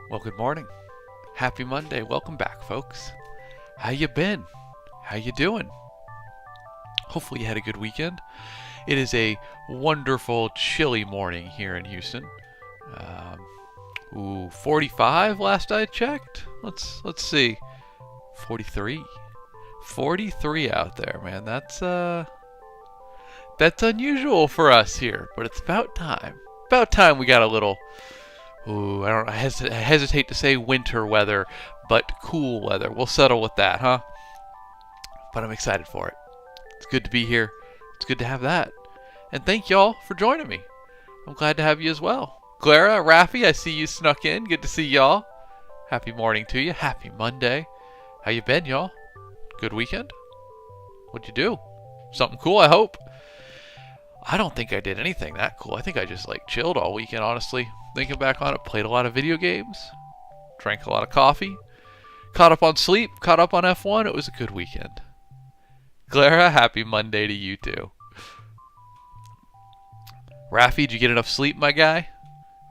Well, good morning. Happy Monday. Welcome back, folks. How you been? How you doing? Hopefully you had a good weekend. It is a wonderful, chilly morning here in Houston. 45 last I checked. Let's see. 43. 43 out there, man. That's unusual for us here, but it's about time. About time we got a little. I hesitate to say winter weather, but cool weather. We'll settle with that, huh? But I'm excited for it. It's good to be here. It's good to have that. And thank y'all for joining me. I'm glad to have you as well. Clara, Rafi, I see you snuck in. Good to see y'all. Happy morning to you. Happy Monday. How you been, y'all? Good weekend? What'd you do? Something cool, I hope. I don't think I did anything that cool. I think I just chilled all weekend, honestly. Thinking back on it, played a lot of video games, drank a lot of coffee, caught up on sleep, caught up on F1. It was a good weekend. Clara, happy Monday to you too. Rafi, did you get enough sleep, my guy?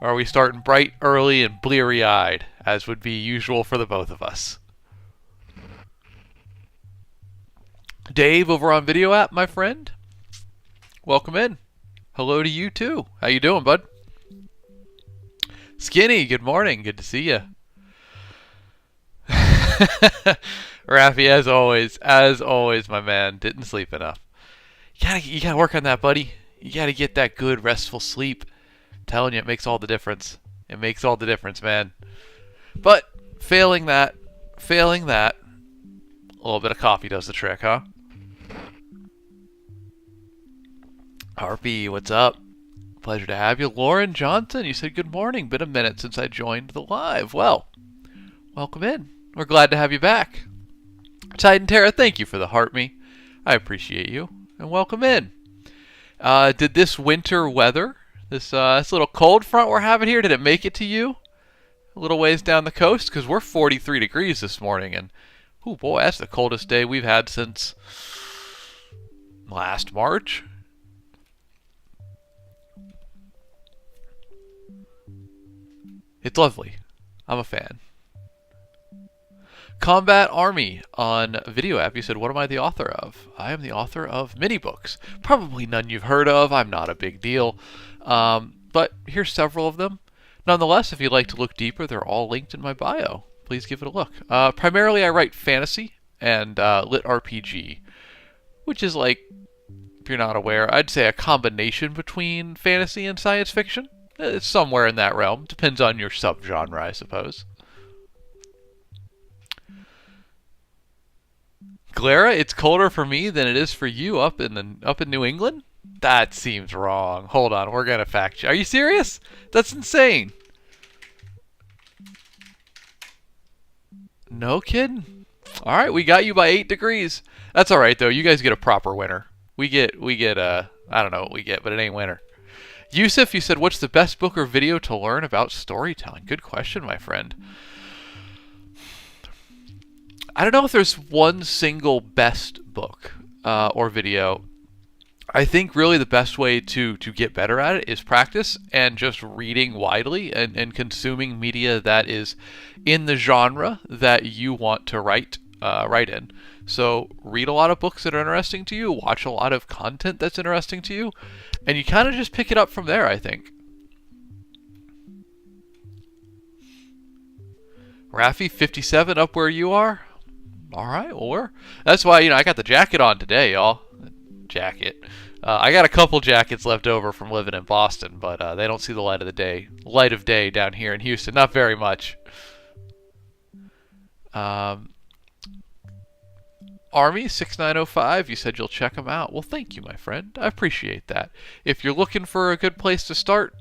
Or are we starting bright, early, and bleary-eyed, as would be usual for the both of us? Dave over on Video App, my friend. Welcome in. Hello to you too. How you doing, bud? Skinny, good morning. Good to see you. Rafi, as always, my man, didn't sleep enough. You gotta work on that, buddy. You gotta get that good, restful sleep. I'm telling you, it makes all the difference. It makes all the difference, man. But failing that, a little bit of coffee does the trick, huh? RP, what's up? Pleasure to have you. Lauren Johnson, you said good morning. Been a minute since I joined the live. Well, welcome in. We're glad to have you back. Titan Terra, thank you for the heart me. I appreciate you. And welcome in. Did this winter weather, this little cold front we're having here, did it make it to you? A little ways down the coast? Because we're 43 degrees this morning. And, oh boy, that's the coldest day we've had since last March. It's lovely. I'm a fan. Combat Army on Video App. You said, what am I the author of? I am the author of many books. Probably none you've heard of. I'm not a big deal. But here's several of them. Nonetheless, if you'd like to look deeper, they're all linked in my bio. Please give it a look. Primarily, I write fantasy and lit RPG, which is if you're not aware, I'd say a combination between fantasy and science fiction. It's somewhere in that realm. Depends on your subgenre, I suppose. Clara, it's colder for me than it is for you up in New England. That seems wrong. Hold on, we're gonna fact check. Are you serious? That's insane. No kidding. All right, we got you by 8 degrees. That's all right though. You guys get a proper winner. We get I don't know what we get, but it ain't winter. Yusuf, you said, what's the best book or video to learn about storytelling? Good question, my friend. I don't know if there's one single best book or video. I think really the best way to get better at it is practice and just reading widely and consuming media that is in the genre that you want to write in. So read a lot of books that are interesting to you, watch a lot of content that's interesting to you, and you kind of just pick it up from there, I think. Rafi, 57 up where you are? All right, well, that's why, I got the jacket on today, y'all. Jacket. I got a couple jackets left over from living in Boston, but they don't see the light of day down here in Houston. Not very much. Army 6905, you said you'll check them out. Well, thank you, my friend. I appreciate that. If you're looking for a good place to start,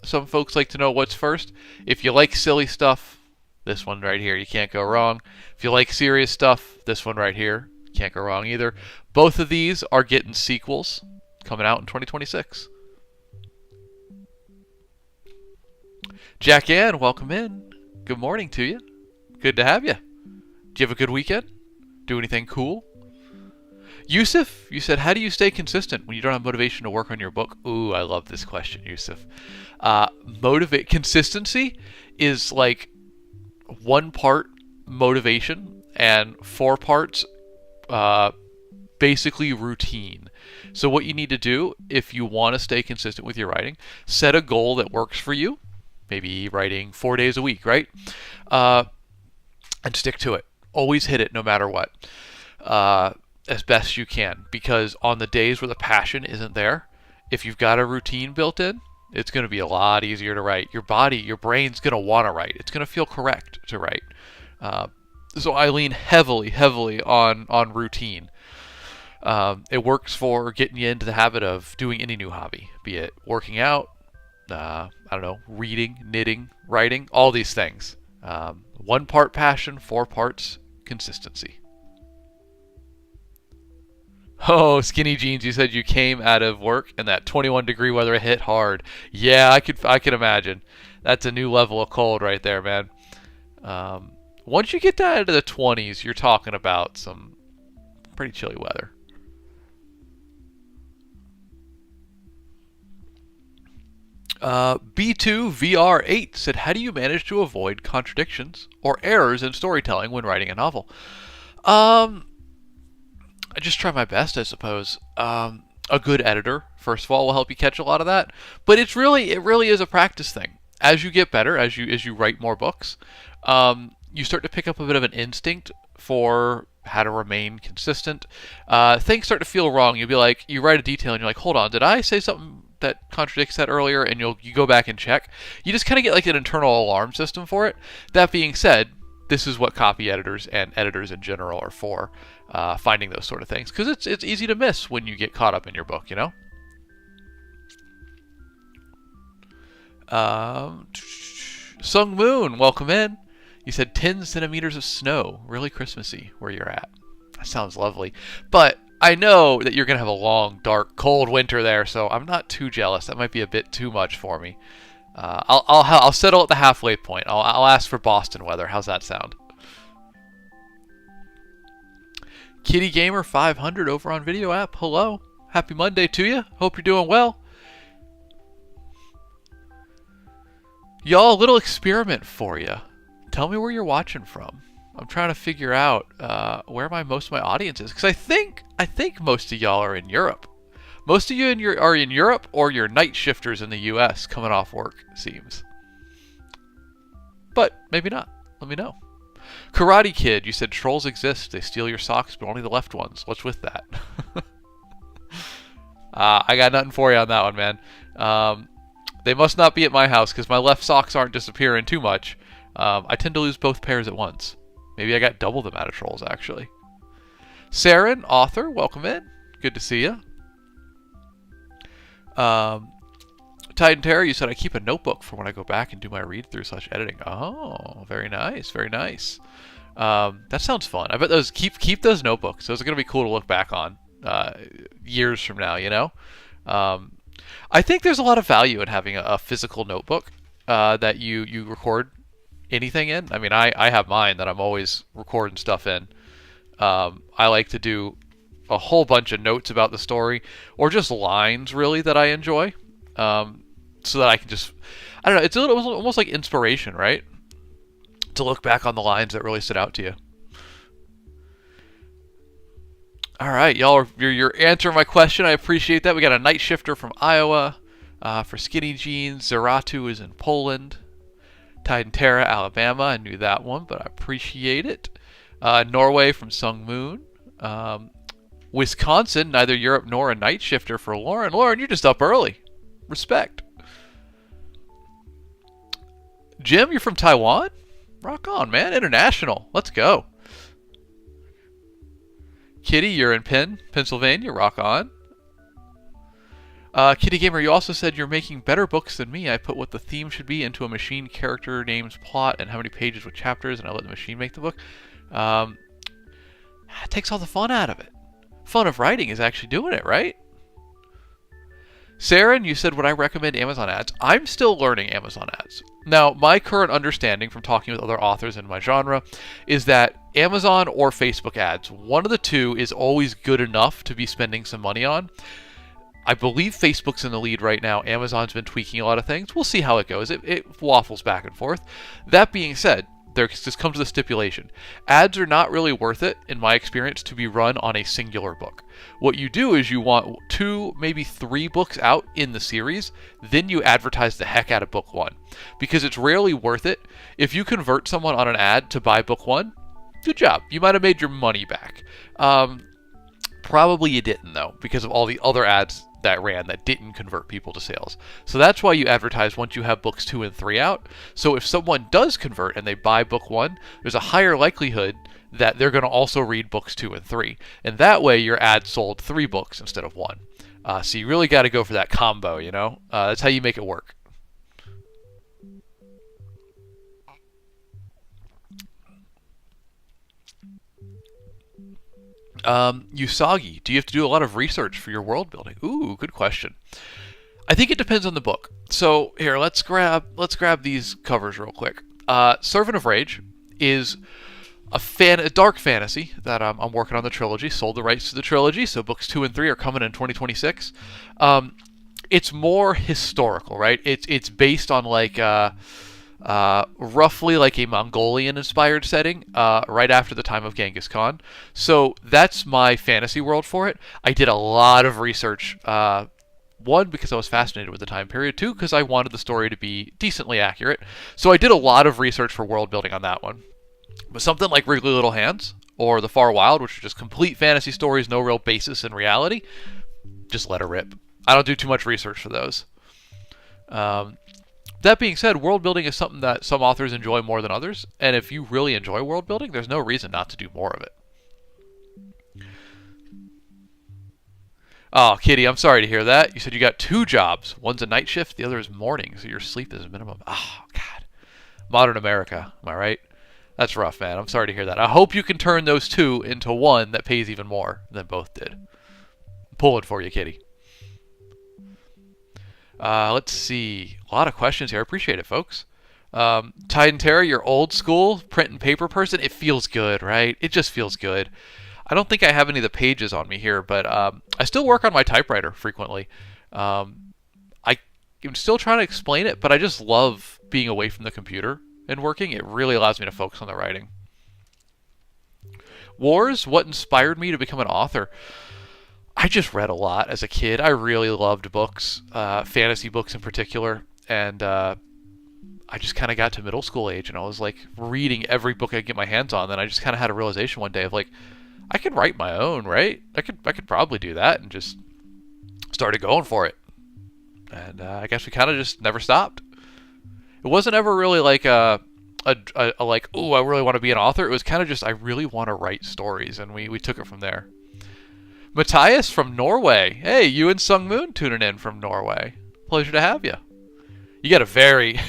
some folks like to know what's first. If you like silly stuff, this one right here, you can't go wrong. If you like serious stuff, this one right here, can't go wrong either. Both of these are getting sequels coming out in 2026. Jack Ann, welcome in. Good morning to you. Good to have you. Do you have a good weekend? Do anything cool? Yusuf, you said, how do you stay consistent when you don't have motivation to work on your book? Ooh, I love this question, Yusuf. Consistency is like 1 part motivation and 4 parts basically routine. So what you need to do if you want to stay consistent with your writing, set a goal that works for you. Maybe writing 4 days a week, right? And stick to it. Always hit it no matter what, as best you can. Because on the days where the passion isn't there, if you've got a routine built in, it's going to be a lot easier to write. Your body, your brain's going to want to write. It's going to feel correct to write. So I lean heavily on routine. It works for getting you into the habit of doing any new hobby, be it working out, I don't know, reading, knitting, writing, all these things. 1 part passion, 4 parts consistency. Oh, Skinny Jeans, you said you came out of work and that 21-degree weather hit hard. Yeah, I could imagine. That's a new level of cold right there, man. Once you get down into the 20s, you're talking about some pretty chilly weather. B2VR8 said, how do you manage to avoid contradictions or errors in storytelling when writing a novel? I just try my best, I suppose. A good editor, first of all, will help you catch a lot of that. But it really is a practice thing. As you get better, as you write more books, you start to pick up a bit of an instinct for how to remain consistent. Things start to feel wrong. You'll be like, you write a detail and you're like, hold on, did I say something that contradicts that earlier? And you go back and check. You just kind of get like an internal alarm system for it. That being said, this is what copy editors and editors in general are for, finding those sort of things, because it's easy to miss when you get caught up in your book, Sung Moon, welcome in. You said 10 centimeters of snow, really Christmassy where you're at. That sounds lovely, but I know that you're going to have a long, dark, cold winter there, so I'm not too jealous. That might be a bit too much for me. I'll settle at the halfway point. I'll ask for Boston weather. How's that sound? Kitty Gamer 500 over on Video App. Hello. Happy Monday to you. Hope you're doing well. Y'all, a little experiment for you. Tell me where you're watching from. I'm trying to figure out where most of my audience is, because I think most of y'all are in Europe. Most of you are in Europe, or you're night shifters in the U.S. coming off work, it seems. But maybe not. Let me know. Karate Kid, you said trolls exist. They steal your socks, but only the left ones. What's with that? I got nothing for you on that one, man. They must not be at my house, because my left socks aren't disappearing too much. I tend to lose both pairs at once. Maybe I got double them out of trolls, actually. Saren, author, welcome in. Good to see you. Um, Titan Terror, you said I keep a notebook for when I go back and do my read-through/editing. Oh, very nice, very nice. That sounds fun. I bet those keep those notebooks. Those are gonna be cool to look back on years from now. You know, um, I think there's a lot of value in having a physical notebook that you record anything in. I mean, I have mine that I'm always recording stuff in. I like to do a whole bunch of notes about the story, or just lines really that I enjoy, so that I can just, I don't know, it's a little almost like inspiration, right? To look back on the lines that really stood out to you. All right, y'all, you're answering my question. I appreciate that. We got a night shifter from Iowa for Skinny Jeans. Zeratu is in Poland. Titanterra, Alabama. I knew that one, but I appreciate it. Norway from Sung Moon. Wisconsin, neither Europe nor a night shifter for Lauren. Lauren, you're just up early. Respect. Jim, you're from Taiwan? Rock on, man. International. Let's go. Kitty, you're in Pennsylvania. Rock on. Kitty Gamer, you also said you're making better books than me. I put what the theme should be into a machine, character, names, plot, and how many pages with chapters, and I let the machine make the book. It takes all the fun out of it. Fun of writing is actually doing it, right? Saren, you said, would I recommend Amazon ads? I'm still learning Amazon ads. Now, my current understanding from talking with other authors in my genre is that Amazon or Facebook ads, one of the two is always good enough to be spending some money on. I believe Facebook's in the lead right now. Amazon's been tweaking a lot of things. We'll see how it goes. It waffles back and forth. That being said, there just comes the stipulation. Ads are not really worth it, in my experience, to be run on a singular book. What you do is you want 2, maybe 3 books out in the series, then you advertise the heck out of book 1. Because it's rarely worth it. If you convert someone on an ad to buy book 1, good job. You might have made your money back. Probably you didn't, though, because of all the other ads that ran that didn't convert people to sales. So that's why you advertise once you have books 2 and 3 out. So if someone does convert and they buy book 1, there's a higher likelihood that they're going to also read books 2 and 3. And that way your ad sold 3 books instead of 1. So you really got to go for that combo, you know? That's how you make it work. Usagi, do you have to do a lot of research for your world building? Ooh, good question. I think it depends on the book. So here, let's grab these covers real quick. Servant of Rage is a dark fantasy that I'm working on the trilogy. Sold the rights to the trilogy, so books 2 and 3 are coming in 2026. It's more historical, right? It's based on like roughly like a Mongolian-inspired setting, right after the time of Genghis Khan. So that's my fantasy world for it. I did a lot of research. 1, because I was fascinated with the time period. 2, because I wanted the story to be decently accurate. So I did a lot of research for world building on that one. But something like Wriggly Little Hands or The Far Wild, which are just complete fantasy stories, no real basis in reality, just let her rip. I don't do too much research for those. That being said, world building is something that some authors enjoy more than others, and if you really enjoy world building, there's no reason not to do more of it. Oh, Kitty, I'm sorry to hear that. You said you got 2 jobs. One's a night shift, the other is morning, so your sleep is minimum. Oh, God. Modern America, am I right? That's rough, man. I'm sorry to hear that. I hope you can turn those 2 into one that pays even more than both did. I'm pulling for you, Kitty. Let's see. A lot of questions here. I appreciate it, folks. Titan Terra, you're old school, print and paper person. It feels good, right? It just feels good. I don't think I have any of the pages on me here, but I still work on my typewriter frequently. I'm still trying to explain it, but I just love being away from the computer and working. It really allows me to focus on the writing. Wars, what inspired me to become an author? I just read a lot as a kid. I really loved books, fantasy books in particular, and I just kind of got to middle school age, and I was like reading every book I could get my hands on. Then I just kind of had a realization one day of like, I could write my own, right? I could probably do that, and just started going for it. And I guess we kind of just never stopped. It wasn't ever really like a like, oh, I really want to be an author. It was kind of just, I really want to write stories, and we took it from there. Matthias from Norway. Hey, you and Sung Moon tuning in from Norway. Pleasure to have you. You got a very,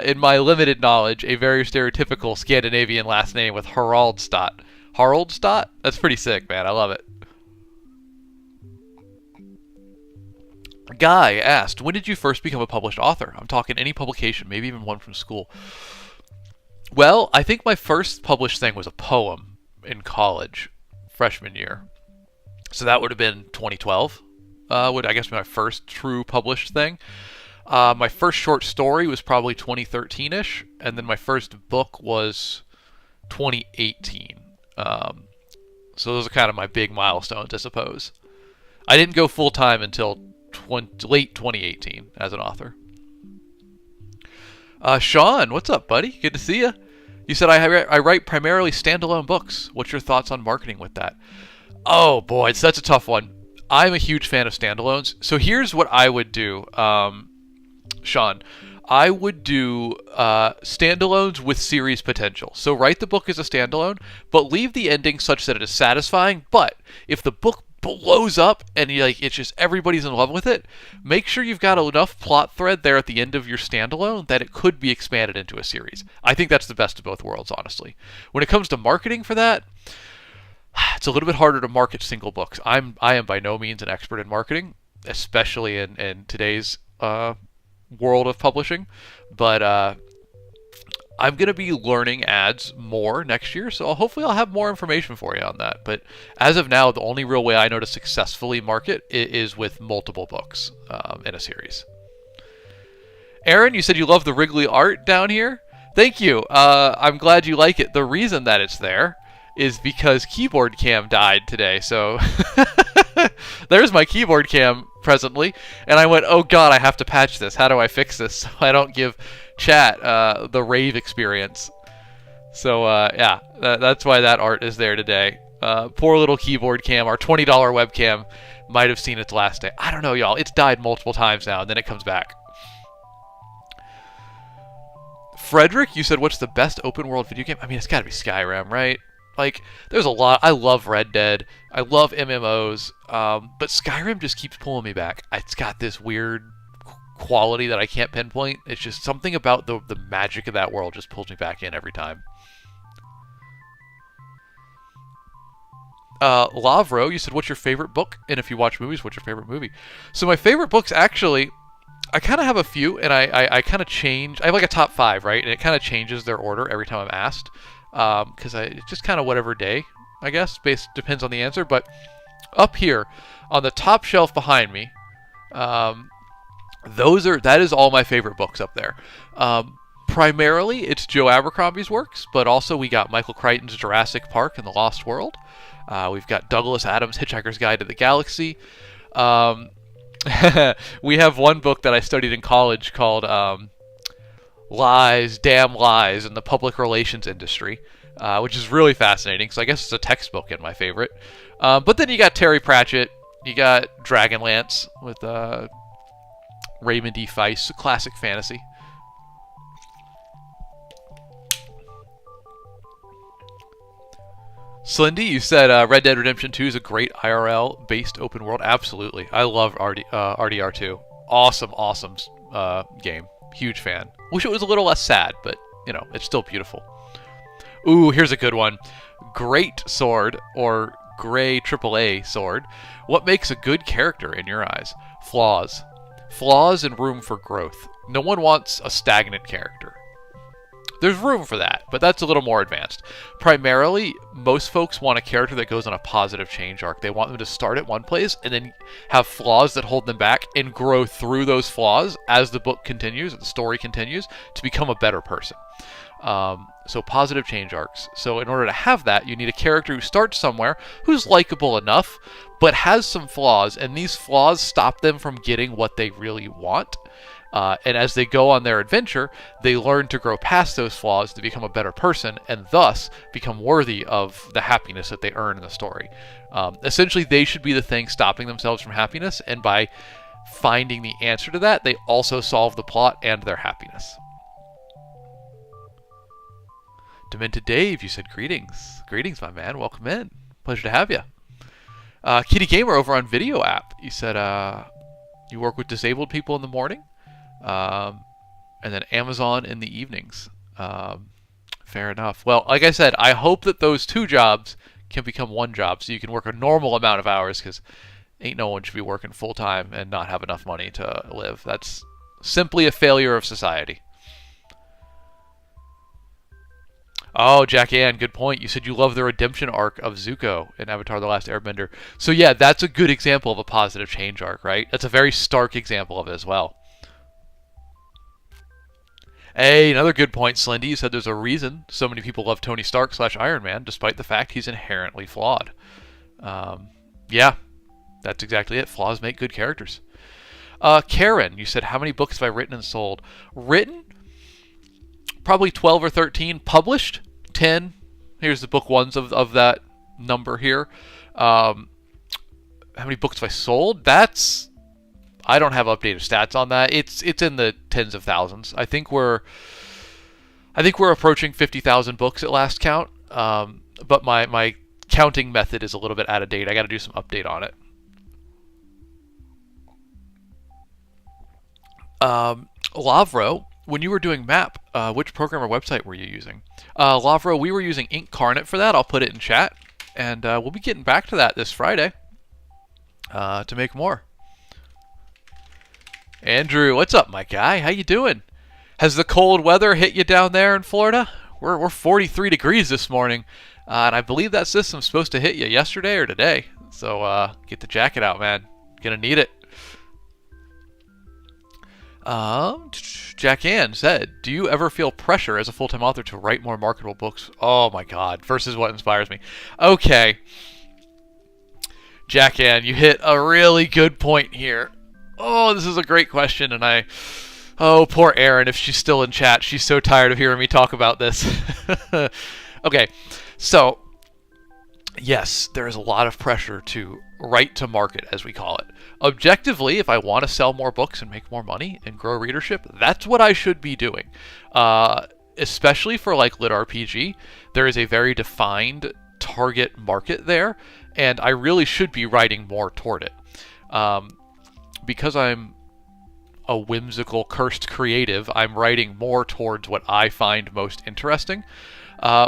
in my limited knowledge, a very stereotypical Scandinavian last name with Haraldstad. Haraldstad? That's pretty sick, man. I love it. Guy asked, when did you first become a published author? I'm talking any publication, maybe even one from school. Well, I think my first published thing was a poem in college, freshman year. So that would have been 2012. Would I guess be my first true published thing. My first short story was probably 2013-ish, and then my first book was 2018. So those are kind of my big milestones, I suppose. I didn't go full-time until late 2018 as an author. Sean, what's up, buddy? Good to see you. You said I write primarily standalone books. What's your thoughts on marketing with that? Oh, boy, that's a tough one. I'm a huge fan of standalones. So here's what I would do, Sean. I would do standalones with series potential. So write the book as a standalone, but leave the ending such that it is satisfying. But if the book blows up and it's just everybody's in love with it, make sure you've got enough plot thread there at the end of your standalone that it could be expanded into a series. I think that's the best of both worlds, honestly. When it comes to marketing for that, it's a little bit harder to market single books. I am by no means an expert in marketing, especially in today's world of publishing, but I'm going to be learning ads more next year, so hopefully I'll have more information for you on that. But as of now, the only real way I know to successfully market is with multiple books in a series. Aaron, you said you love the Wrigley art down here? Thank you. I'm glad you like it. The reason that it's there is because keyboard cam died today, so there's my keyboard cam presently, and I went, oh god, I have to patch this. How do I fix this so I don't give chat the rave experience? So yeah, that's why that art is there today. Poor little keyboard cam, our $20 webcam might have seen its last day. I don't know, y'all. It's died multiple times now, and then it comes back. Frederick, you said, what's the best open world video game? I mean, it's got to be Skyrim, right? Like, there's a lot. I love Red Dead. I love MMOs. But Skyrim just keeps pulling me back. It's got this weird quality that I can't pinpoint. It's just something about the magic of that world just pulls me back in every time. Lavro, you said, what's your favorite book? And if you watch movies, what's your favorite movie? So my favorite books, actually, I kind of have a few, and I kind of change. I have like a top 5, right? And it kind of changes their order every time I'm asked. Because it's just kind of whatever day, I guess, depends on the answer. But up here on the top shelf behind me, that is all my favorite books up there. Primarily, it's Joe Abercrombie's works, but also we got Michael Crichton's Jurassic Park and the Lost World. We've got Douglas Adams' Hitchhiker's Guide to the Galaxy. We have one book that I studied in college called Lies, Damn Lies in the Public Relations Industry, which is really fascinating, so I guess it's a textbook in my favorite. But then you got Terry Pratchett, you got Dragonlance with Raymond E. Feist, classic fantasy. Slindy, you said Red Dead Redemption 2 is a great IRL-based open world. Absolutely. I love RDR2. Awesome game. Huge fan. Wish it was a little less sad, but, it's still beautiful. Ooh, here's a good one. Great Sword, or Gray AAA Sword. What makes a good character in your eyes? Flaws. Flaws and room for growth. No one wants a stagnant character. There's room for that, but that's a little more advanced. Primarily, most folks want a character that goes on a positive change arc. They want them to start at one place and then have flaws that hold them back and grow through those flaws as the book continues, the story continues, to become a better person. So positive change arcs. So in order to have that, you need a character who starts somewhere, who's likable enough, but has some flaws, and these flaws stop them from getting what they really want. And as they go on their adventure, they learn to grow past those flaws to become a better person, and thus become worthy of the happiness that they earn in the story. Essentially, they should be the thing stopping themselves from happiness, and by finding the answer to that, they also solve the plot and their happiness. Demented Dave, you said greetings. Greetings, my man. Welcome in. Pleasure to have you. Kitty Gamer over on Video App. He said you work with disabled people in the morning, and then Amazon in the evenings. Fair enough. Well, like I said, I hope that those 2 jobs can become 1 job so you can work a normal amount of hours, because ain't no one should be working full time and not have enough money to live. That's simply a failure of society. Oh, Jack Ann, good point. You said you love the redemption arc of Zuko in Avatar: The Last Airbender. So yeah, that's a good example of a positive change arc, right? That's a very stark example of it as well. Hey, another good point, Slendy. You said there's a reason so many people love Tony Stark / Iron Man, despite the fact he's inherently flawed. Yeah, that's exactly it. Flaws make good characters. Karen, you said, how many books have I written and sold? Written? Probably 12 or 13. Published? 10. Here's the book ones of that number here. How many books have I sold? I don't have updated stats on that. It's in the tens of thousands. I think we're approaching 50,000 books at last count. But my counting method is a little bit out of date. I got to do some update on it. Lavro, when you were doing map, which program or website were you using? Lavro, we were using Incarnate for that. I'll put it in chat, and we'll be getting back to that this Friday to make more. Andrew, what's up, my guy? How you doing? Has the cold weather hit you down there in Florida? We're 43 degrees this morning, and I believe that system's supposed to hit you yesterday or today. So get the jacket out, man. Gonna need it. Jack Ann said, do you ever feel pressure as a full-time author to write more marketable books? Oh my god, versus what inspires me. Okay. Jack Ann, you hit a really good point here. Oh, this is a great question, and oh, poor Erin, if she's still in chat. She's so tired of hearing me talk about this. Okay, so, yes, there is a lot of pressure to write to market, as we call it. Objectively, if I want to sell more books and make more money and grow readership, that's what I should be doing. Especially for like Lit RPG, there is a very defined target market there, and I really should be writing more toward it. Because I'm a whimsical, cursed creative, I'm writing more towards what I find most interesting,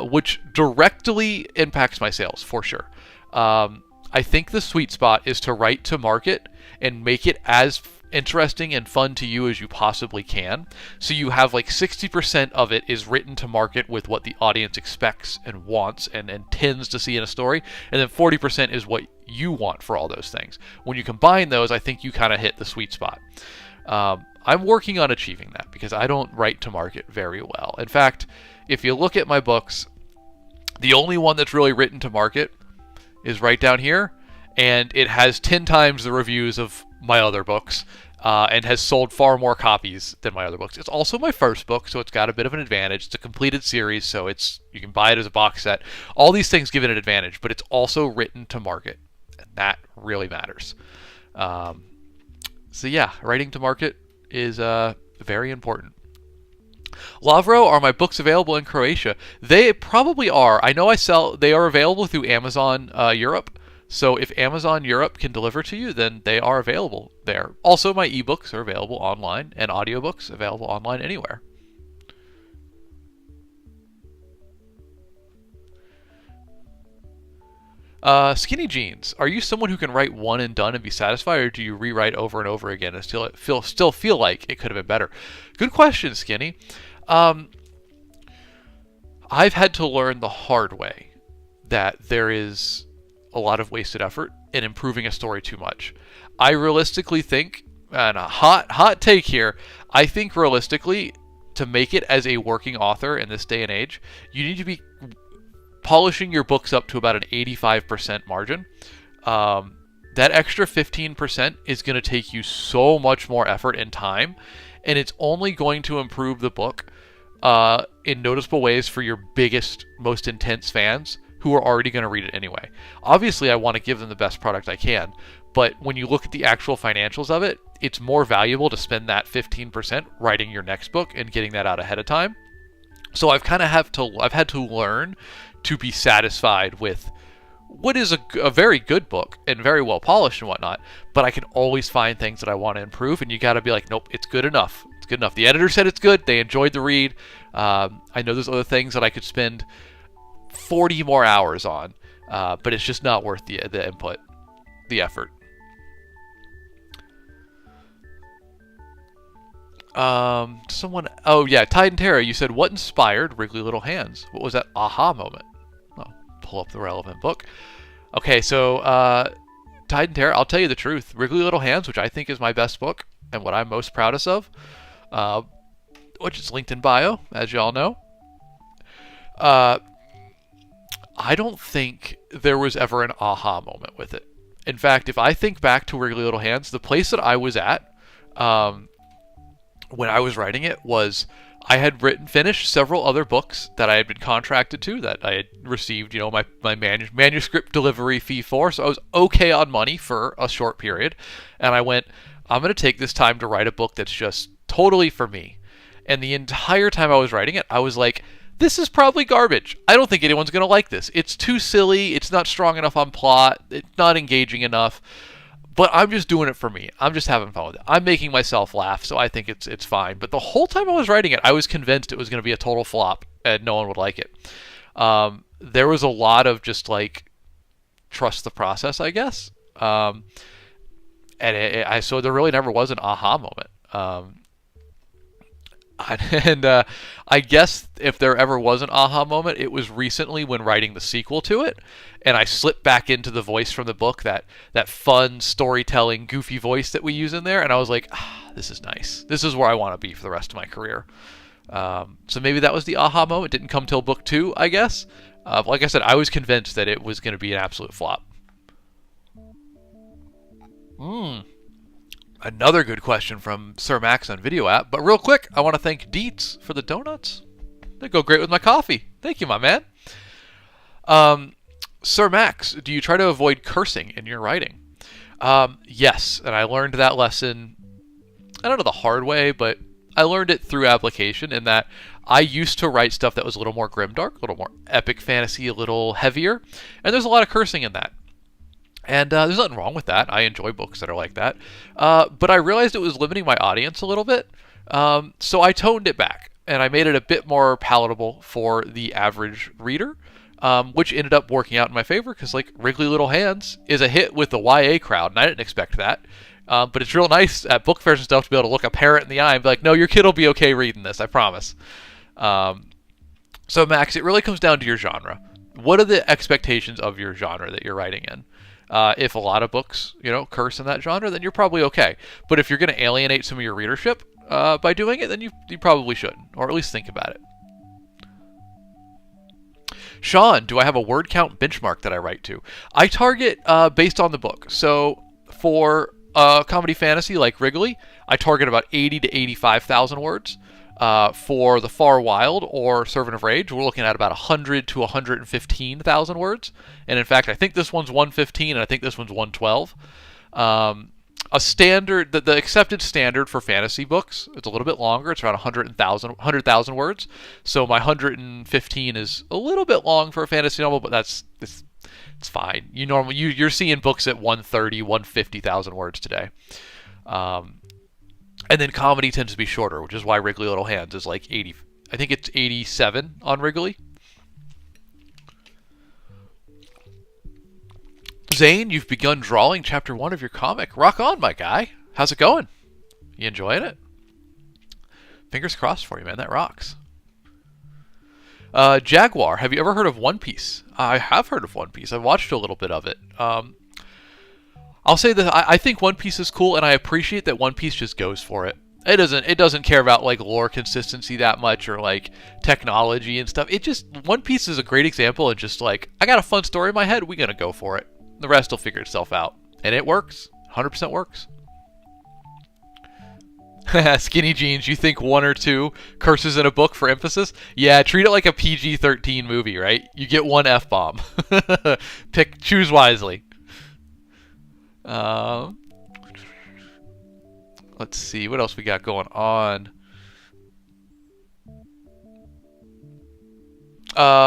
which directly impacts my sales, for sure. I think the sweet spot is to write to market and make it as interesting and fun to you as you possibly can. So you have like 60% of it is written to market with what the audience expects and wants and tends to see in a story, and then 40% is what you want for all those things. When you combine those, I think you kind of hit the sweet spot. I'm working on achieving that because I don't write to market very well. In fact, if you look at my books, the only one that's really written to market is right down here, and it has 10 times the reviews of my other books, and has sold far more copies than my other books. It's also my first book, so it's got a bit of an advantage. It's a completed series, so you can buy it as a box set. All these things give it an advantage, but it's also written to market, and that really matters. So yeah, writing to market is very important. Lavro, are my books available in Croatia? They probably are. I know they are available through Amazon Europe. So if Amazon Europe can deliver to you, then they are available there. Also, my ebooks are available online, and audiobooks available online anywhere. Skinny Jeans, are you someone who can write one and done and be satisfied, or do you rewrite over and over again and still feel like it could have been better? Good question, Skinny. I've had to learn the hard way that there is a lot of wasted effort in improving a story too much. I realistically think, and a hot take here, I think realistically, to make it as a working author in this day and age, you need to be polishing your books up to about an 85% margin. That extra 15% is going to take you so much more effort and time, and it's only going to improve the book in noticeable ways for your biggest, most intense fans who are already going to read it anyway. Obviously, I want to give them the best product I can, but when you look at the actual financials of it, it's more valuable to spend that 15% writing your next book and getting that out ahead of time. So I've had to learn to be satisfied with what is a very good book and very well polished and whatnot, but I can always find things that I want to improve, and you got to be like, nope, it's good enough. It's good enough. The editor said it's good. They enjoyed the read. I know there's other things that I could spend 40 more hours on, but it's just not worth the input, the effort. Oh yeah, Tide and Terra, you said, what inspired Wriggly Little Hands? What was that aha moment? I'll pull up the relevant book. Okay, so Tide and Terra, I'll tell you the truth. Wriggly Little Hands, which I think is my best book and what I'm most proudest of, which is linked in bio, as you all know. I don't think there was ever an aha moment with it. In fact, if I think back to Wriggly Little Hands, the place that I was at when I was writing it was I had finished several other books that I had been contracted to, that I had received, my manuscript delivery fee for, so I was okay on money for a short period, and I went, I'm going to take this time to write a book that's just totally for me. And the entire time I was writing it, I was like, this is probably garbage. I don't think anyone's going to like this. It's too silly, it's not strong enough on plot, it's not engaging enough. But I'm just doing it for me. I'm just having fun with it. I'm making myself laugh, so I think it's fine. But the whole time I was writing it, I was convinced it was going to be a total flop and no one would like it. There was a lot of just like trust the process, I guess. So there really never was an aha moment. And I guess if there ever was an aha moment, it was recently when writing the sequel to it, and I slipped back into the voice from the book, that fun storytelling, goofy voice that we use in there, and I was like, this is nice. This is where I want to be for the rest of my career. So maybe that was the aha moment. It didn't come till book 2, I guess. Like I said, I was convinced that it was going to be an absolute flop. Another good question from Sir Max on Video App. But real quick, I want to thank Dietz for the donuts. They go great with my coffee. Thank you, my man. Sir Max, do you try to avoid cursing in your writing? Yes, and I learned that lesson, I don't know the hard way, but I learned it through application, in that I used to write stuff that was a little more grimdark, a little more epic fantasy, a little heavier, and there's a lot of cursing in that. And there's nothing wrong with that. I enjoy books that are like that. But I realized it was limiting my audience a little bit. So I toned it back, and I made it a bit more palatable for the average reader, which ended up working out in my favor, because like Wriggly Little Hands is a hit with the YA crowd, and I didn't expect that. But it's real nice at book fairs and stuff to be able to look a parent in the eye and be like, no, your kid will be okay reading this, I promise. So Max, it really comes down to your genre. What are the expectations of your genre that you're writing in? If a lot of books, curse in that genre, then you're probably okay. But if you're going to alienate some of your readership by doing it, then you probably shouldn't, or at least think about it. Sean, do I have a word count benchmark that I write to? I target based on the book. So for comedy fantasy like Wrigley, I target about 80 to 85,000 words. For The Far Wild or Servant of Rage, we're looking at about 100 to 115,000 words. And in fact, I think this one's 115 and I think this one's 112. A standard, the accepted standard for fantasy books, it's a little bit longer. It's around 100,000 words. So my 115 is a little bit long for a fantasy novel, but it's fine. You're seeing books at 130, 150,000 words today. And then comedy tends to be shorter, which is why Wriggly Little Hands is like 80. I think it's 87 on Wrigley. Zane, you've begun drawing chapter 1 of your comic. Rock on, my guy. How's it going? You enjoying it? Fingers crossed for you, man. That rocks. Jaguar, have you ever heard of One Piece? I have heard of One Piece. I've watched a little bit of it. I'll say that I think One Piece is cool, and I appreciate that One Piece just goes for it. It doesn't care about like lore consistency that much, or like technology and stuff. One Piece is a great example of just like, I got a fun story in my head, we're gonna go for it. The rest will figure itself out, and it works. 100% works. Skinny Jeans, you think 1 or 2 curses in a book for emphasis? Yeah, treat it like a PG-13 movie, right? You get 1 F-bomb. Choose wisely. Let's see, what else we got going on?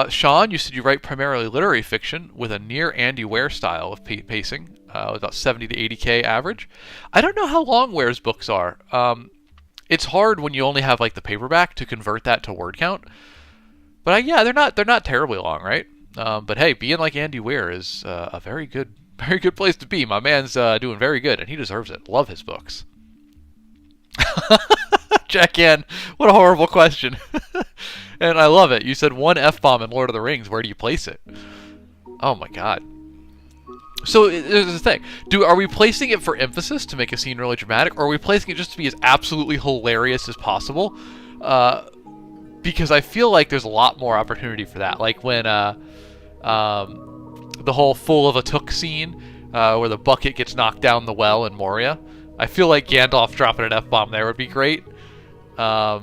Sean, you said you write primarily literary fiction with a near Andy Weir style of pacing, about 70 to 80K average. I don't know how long Weir's books are. It's hard when you only have like the paperback to convert that to word count. But yeah, they're not terribly long, right? But hey, being like Andy Weir is a very good place to be. My man's doing very good, and he deserves it. Love his books. Jack Ann, what a horrible question. And I love it. You said one F-bomb in Lord of the Rings. Where do you place it? Oh my god. So there's the thing. Are we placing it for emphasis to make a scene really dramatic, or are we placing it just to be as absolutely hilarious as possible? Because I feel like there's a lot more opportunity for that. Like when the whole full of a took scene, where the bucket gets knocked down the well in Moria. I feel like Gandalf dropping an F-bomb there would be great. I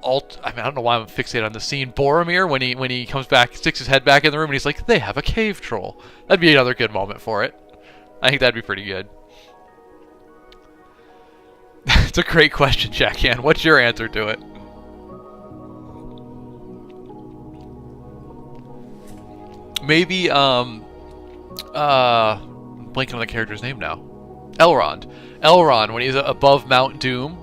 don't know why I'm fixated on the scene. Boromir, when he comes back, sticks his head back in the room, and he's like, they have a cave troll. That'd be another good moment for it. I think that'd be pretty good. It's a great question, Jack Ann. What's your answer to it? Maybe, blanking on the character's name now. Elrond, when he's above Mount Doom,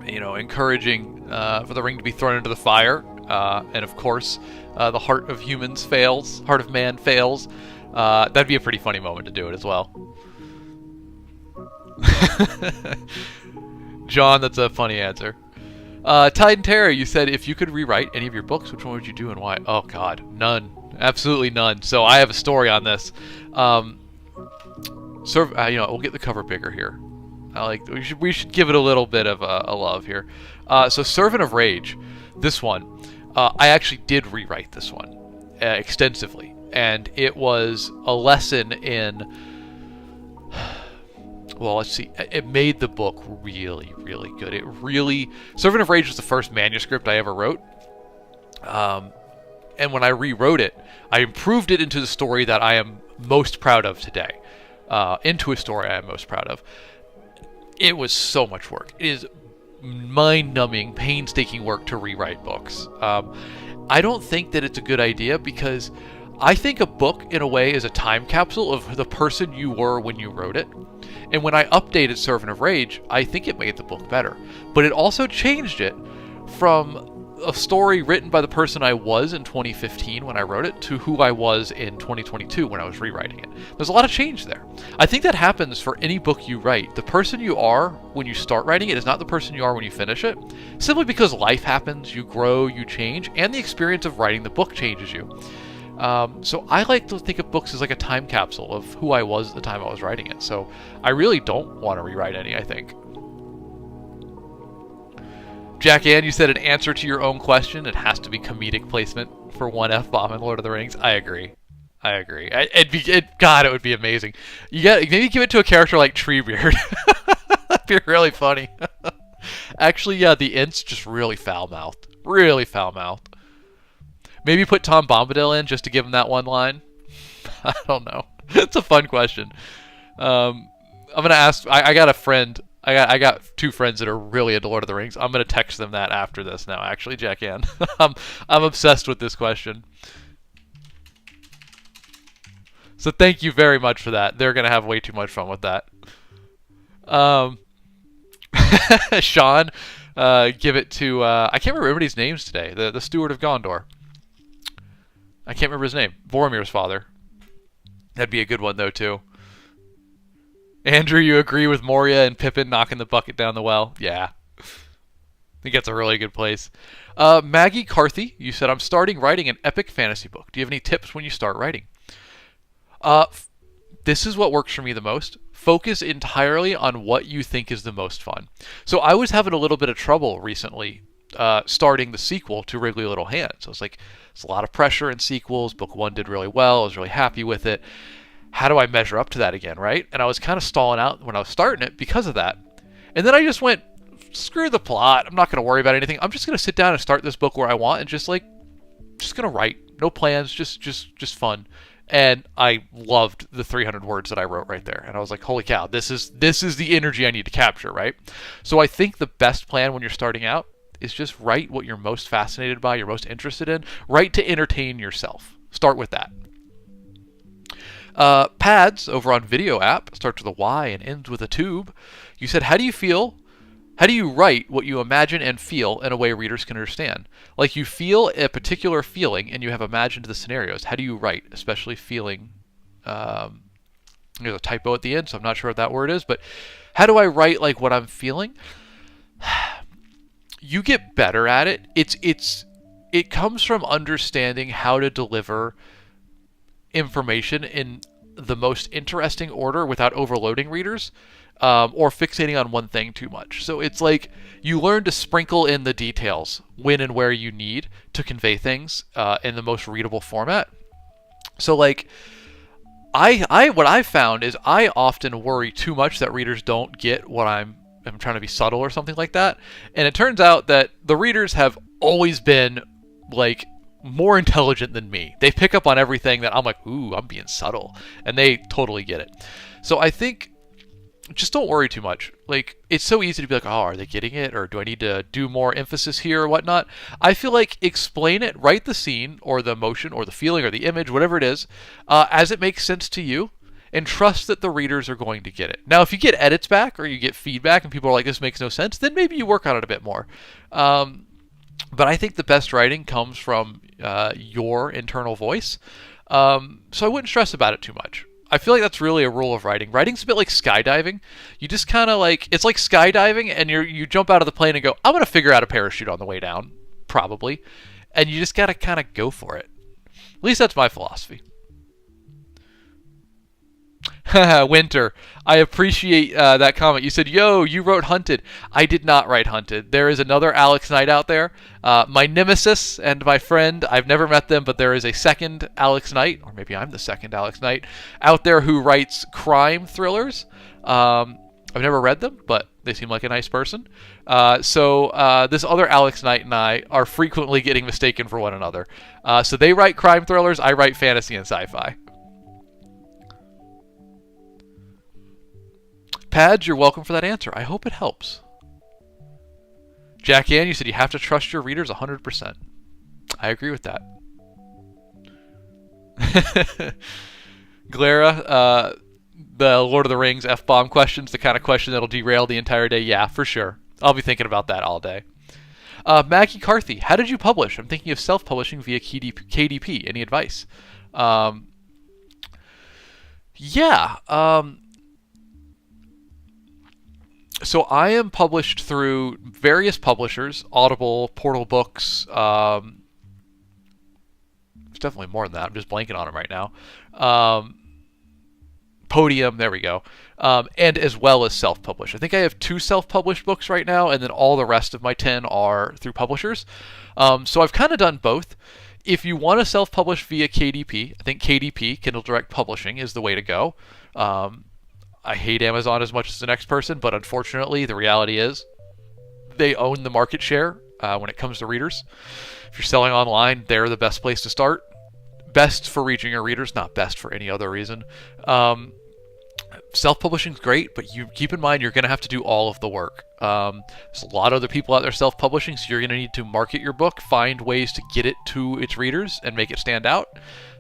encouraging for the ring to be thrown into the fire, and of course, the heart of man fails. That'd be a pretty funny moment to do it as well. John, that's a funny answer. Tide and Terra, you said if you could rewrite any of your books, which one would you do and why? Oh God, none. Absolutely none. So I have a story on this. We'll get the cover bigger here. We should give it a little bit of a love here. So Servant of Rage, this one, I actually did rewrite this one extensively, and it was a lesson in. Well, let's see. It made the book really, really good. Servant of Rage was the first manuscript I ever wrote. And when I rewrote it, I improved it into the story that I am most proud of today. Into a story I am most proud of. It was so much work. It is mind-numbing, painstaking work to rewrite books. I don't think that it's a good idea because I think a book, in a way, is a time capsule of the person you were when you wrote it. And when I updated Servant of Rage, I think it made the book better. But it also changed it from a story written by the person I was in 2015 when I wrote it to who I was in 2022 when I was rewriting it. There's a lot of change there. I think that happens for any book you write. The person you are when you start writing it is not the person you are when you finish it, simply because life happens, you grow, you change, and the experience of writing the book changes you. So I like to think of books as like a time capsule of who I was at the time I was writing it. So I really don't want to rewrite any, I think. Jack Ann, you said an answer to your own question. It has to be comedic placement for one F-bomb in Lord of the Rings. I agree. God, it would be amazing. Maybe give it to a character like Treebeard. That'd be really funny. Actually, yeah, the Ent's just really foul-mouthed. Really foul-mouthed. Maybe put Tom Bombadil in just to give him that one line. I don't know. It's a fun question. I'm gonna ask. I got a friend. I got two friends that are really into Lord of the Rings. I'm gonna text them that after this now. Actually, Jack Ann, I'm obsessed with this question. So thank you very much for that. They're gonna have way too much fun with that. Sean, give it to I can't remember everybody's names today. The Steward of Gondor. I can't remember his name. Boromir's father. That'd be a good one though too. Andrew, you agree with Moria and Pippin knocking the bucket down the well? Yeah. I think that's a really good place. Maggie Carthy, you said, I'm starting writing an epic fantasy book. Do you have any tips when you start writing? This is what works for me the most. Focus entirely on what you think is the most fun. So I was having a little bit of trouble recently starting the sequel to Wriggly Little Hands. So it's like, it's a lot of pressure in sequels. Book 1 did really well. I was really happy with it. How do I measure up to that again, right? And I was kind of stalling out when I was starting it because of that. And then I just went, screw the plot. I'm not going to worry about anything. I'm just going to sit down and start this book where I want and just going to write. No plans, just fun. And I loved the 300 words that I wrote right there. And I was like, holy cow, this is the energy I need to capture, right? So I think the best plan when you're starting out is just write what you're most fascinated by, you're most interested in. Write to entertain yourself. Start with that. Pads over on Video app starts with a Y and ends with a tube. You said, how do you write what you imagine and feel in a way readers can understand? Like you feel a particular feeling and you have imagined the scenarios. How do you write, especially feeling? There's a typo at the end, so I'm not sure what that word is, but how do I write like what I'm feeling? You get better at it. It comes from understanding how to deliver information in the most interesting order without overloading readers, or fixating on one thing too much. So it's like you learn to sprinkle in the details when and where you need to convey things in the most readable format. So like what I've found is I often worry too much that readers don't get what I'm trying to be subtle or something like that. And it turns out that the readers have always been like more intelligent than me. They pick up on everything that I'm like, ooh, I'm being subtle. And they totally get it. So I think just don't worry too much. Like, it's so easy to be like, oh, are they getting it? Or do I need to do more emphasis here or whatnot? I feel like explain it, write the scene or the emotion or the feeling or the image, whatever it is, as it makes sense to you, and trust that the readers are going to get it. Now, if you get edits back or you get feedback and people are like, this makes no sense, then maybe you work on it a bit more. But I think the best writing comes from your internal voice. So I wouldn't stress about it too much. I feel like that's really a rule of writing. Writing's a bit like skydiving. You just kind of like, it's like skydiving and you jump out of the plane and go, I'm going to figure out a parachute on the way down, probably. And you just got to kind of go for it. At least that's my philosophy. Winter, I appreciate that comment. You said, yo, you wrote Hunted. I did not write Hunted. There is another Alex Knight out there. My nemesis and my friend, I've never met them, but there is a second Alex Knight, or maybe I'm the second Alex Knight, out there who writes crime thrillers. I've never read them, but they seem like a nice person. So this other Alex Knight and I are frequently getting mistaken for one another. So they write crime thrillers, I write fantasy and sci-fi. Pads, you're welcome for that answer. I hope it helps. Jack Ann, you said you have to trust your readers 100%. I agree with that. Glara, the Lord of the Rings F-bomb question's the kind of question that'll derail the entire day. Yeah, for sure. I'll be thinking about that all day. Maggie Carthy, how did you publish? I'm thinking of self-publishing via KDP. Any advice? So I am published through various publishers, Audible, Portal Books. It's definitely more than that. I'm just blanking on them right now. Podium, there we go. And as well as self-published. I think I have 2 self-published books right now, and then all the rest of my 10 are through publishers. So I've kind of done both. If you want to self-publish via KDP, I think KDP, Kindle Direct Publishing, is the way to go. I hate Amazon as much as the next person, but unfortunately, the reality is they own the market share when it comes to readers. If you're selling online, they're the best place to start. Best for reaching your readers, not best for any other reason. Self-publishing is great, but you keep in mind you're going to have to do all of the work. There's a lot of other people out there self-publishing, so you're going to need to market your book, find ways to get it to its readers, and make it stand out.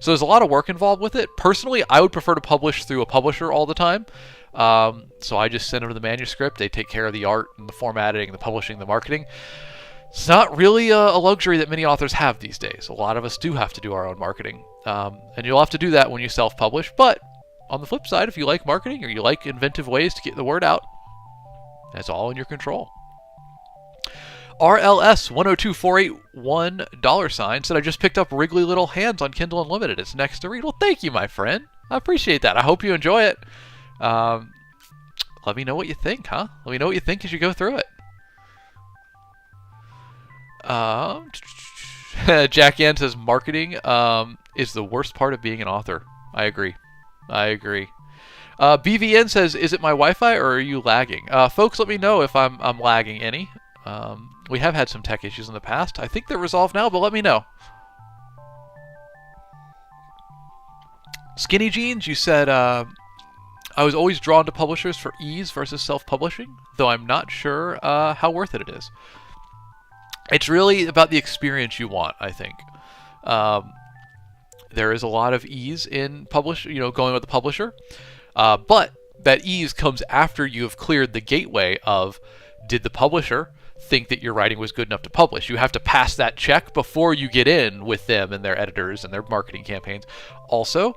So there's a lot of work involved with it. Personally, I would prefer to publish through a publisher all the time. So I just send them the manuscript. They take care of the art and the formatting, the publishing, the marketing. It's not really a luxury that many authors have these days. A lot of us do have to do our own marketing. And you'll have to do that when you self-publish. But on the flip side, if you like marketing or you like inventive ways to get the word out, that's all in your control. RLS 102481 $sign said, I just picked up Wriggly Little Hands on Kindle Unlimited. It's next to read. Well, thank you, my friend. I appreciate that. I hope you enjoy it. Let me know what you think, huh? Let me know what you think as you go through it. Jack Ann says, marketing is the worst part of being an author. I agree. BVN says, is it my Wi-Fi or are you lagging? Folks, let me know if I'm lagging any. We have had some tech issues in the past. I think they're resolved now, but let me know. Skinny Jeans, you said, I was always drawn to publishers for ease versus self-publishing, though I'm not sure how worth it is. It's really about the experience you want, I think. Um, there is a lot of ease in going with the publisher, but that ease comes after you have cleared the gateway of, did the publisher think that your writing was good enough to publish? You have to pass that check before you get in with them and their editors and their marketing campaigns. Also,